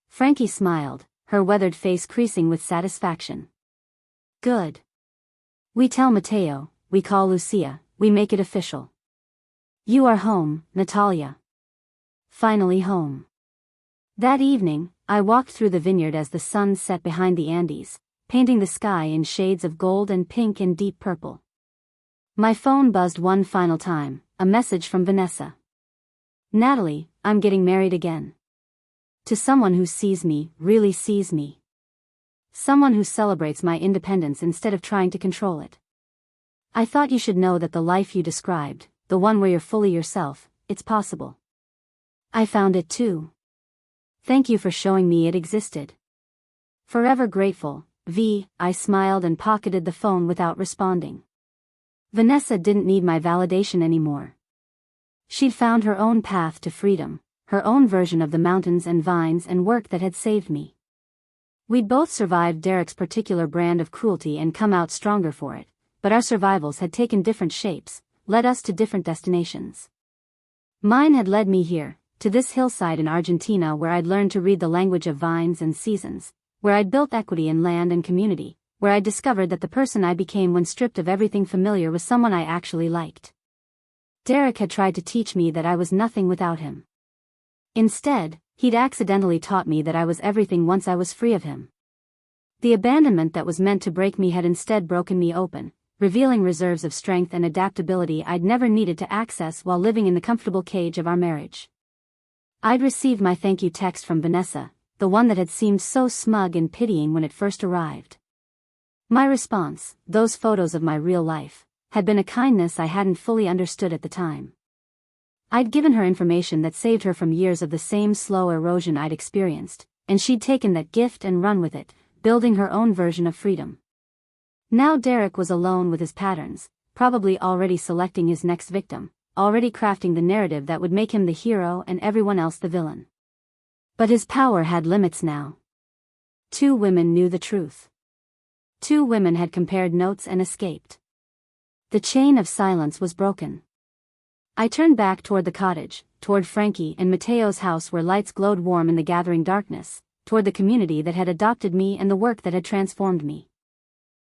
Frankie smiled, her weathered face creasing with satisfaction. Good. We tell Mateo, we call Lucia, we make it official. You are home, Natalia. Finally home. That evening, I walked through the vineyard as the sun set behind the Andes, painting the sky in shades of gold and pink and deep purple. My phone buzzed one final time, a message from Vanessa. Natalie, I'm getting married again. To someone who sees me, really sees me. Someone who celebrates my independence instead of trying to control it. I thought you should know that the life you described, the one where you're fully yourself, it's possible. I found it too. Thank you for showing me it existed. Forever grateful, V. I smiled and pocketed the phone without responding. Vanessa didn't need my validation anymore. She'd found her own path to freedom, her own version of the mountains and vines and work that had saved me. We'd both survived Derek's particular brand of cruelty and come out stronger for it, but our survivals had taken different shapes, led us to different destinations. Mine had led me here, to this hillside in Argentina where I'd learned to read the language of vines and seasons, where I'd built equity in land and community, where I'd discovered that the person I became when stripped of everything familiar was someone I actually liked. Derek had tried to teach me that I was nothing without him. Instead, he'd accidentally taught me that I was everything once I was free of him. The abandonment that was meant to break me had instead broken me open, revealing reserves of strength and adaptability I'd never needed to access while living in the comfortable cage of our marriage. I'd received my thank you text from Vanessa, the one that had seemed so smug and pitying when it first arrived. My response, those photos of my real life, had been a kindness I hadn't fully understood at the time. I'd given her information that saved her from years of the same slow erosion I'd experienced, and she'd taken that gift and run with it, building her own version of freedom. Now Derek was alone with his patterns, probably already selecting his next victim, already crafting the narrative that would make him the hero and everyone else the villain. But his power had limits now. 2 women knew the truth. 2 women had compared notes and escaped. The chain of silence was broken. I turned back toward the cottage, toward Frankie and Mateo's house where lights glowed warm in the gathering darkness, toward the community that had adopted me and the work that had transformed me.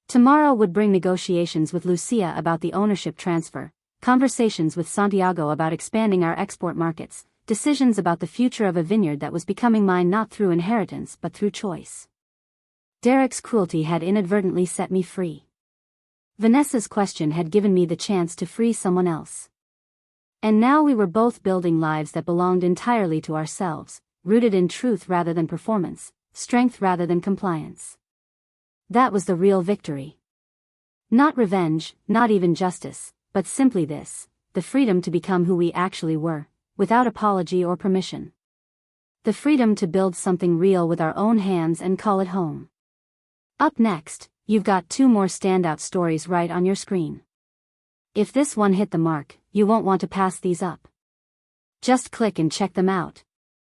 Tomorrow would bring negotiations with Lucia about the ownership transfer, conversations with Santiago about expanding our export markets, decisions about the future of a vineyard that was becoming mine not through inheritance but through choice. Derek's cruelty had inadvertently set me free. Vanessa's question had given me the chance to free someone else. And now we were both building lives that belonged entirely to ourselves, rooted in truth rather than performance, strength rather than compliance. That was the real victory. Not revenge, not even justice, but simply this, the freedom to become who we actually were, without apology or permission. The freedom to build something real with our own hands and call it home. Up next, you've got 2 more standout stories right on your screen. If this one hit the mark, you won't want to pass these up. Just click and check them out.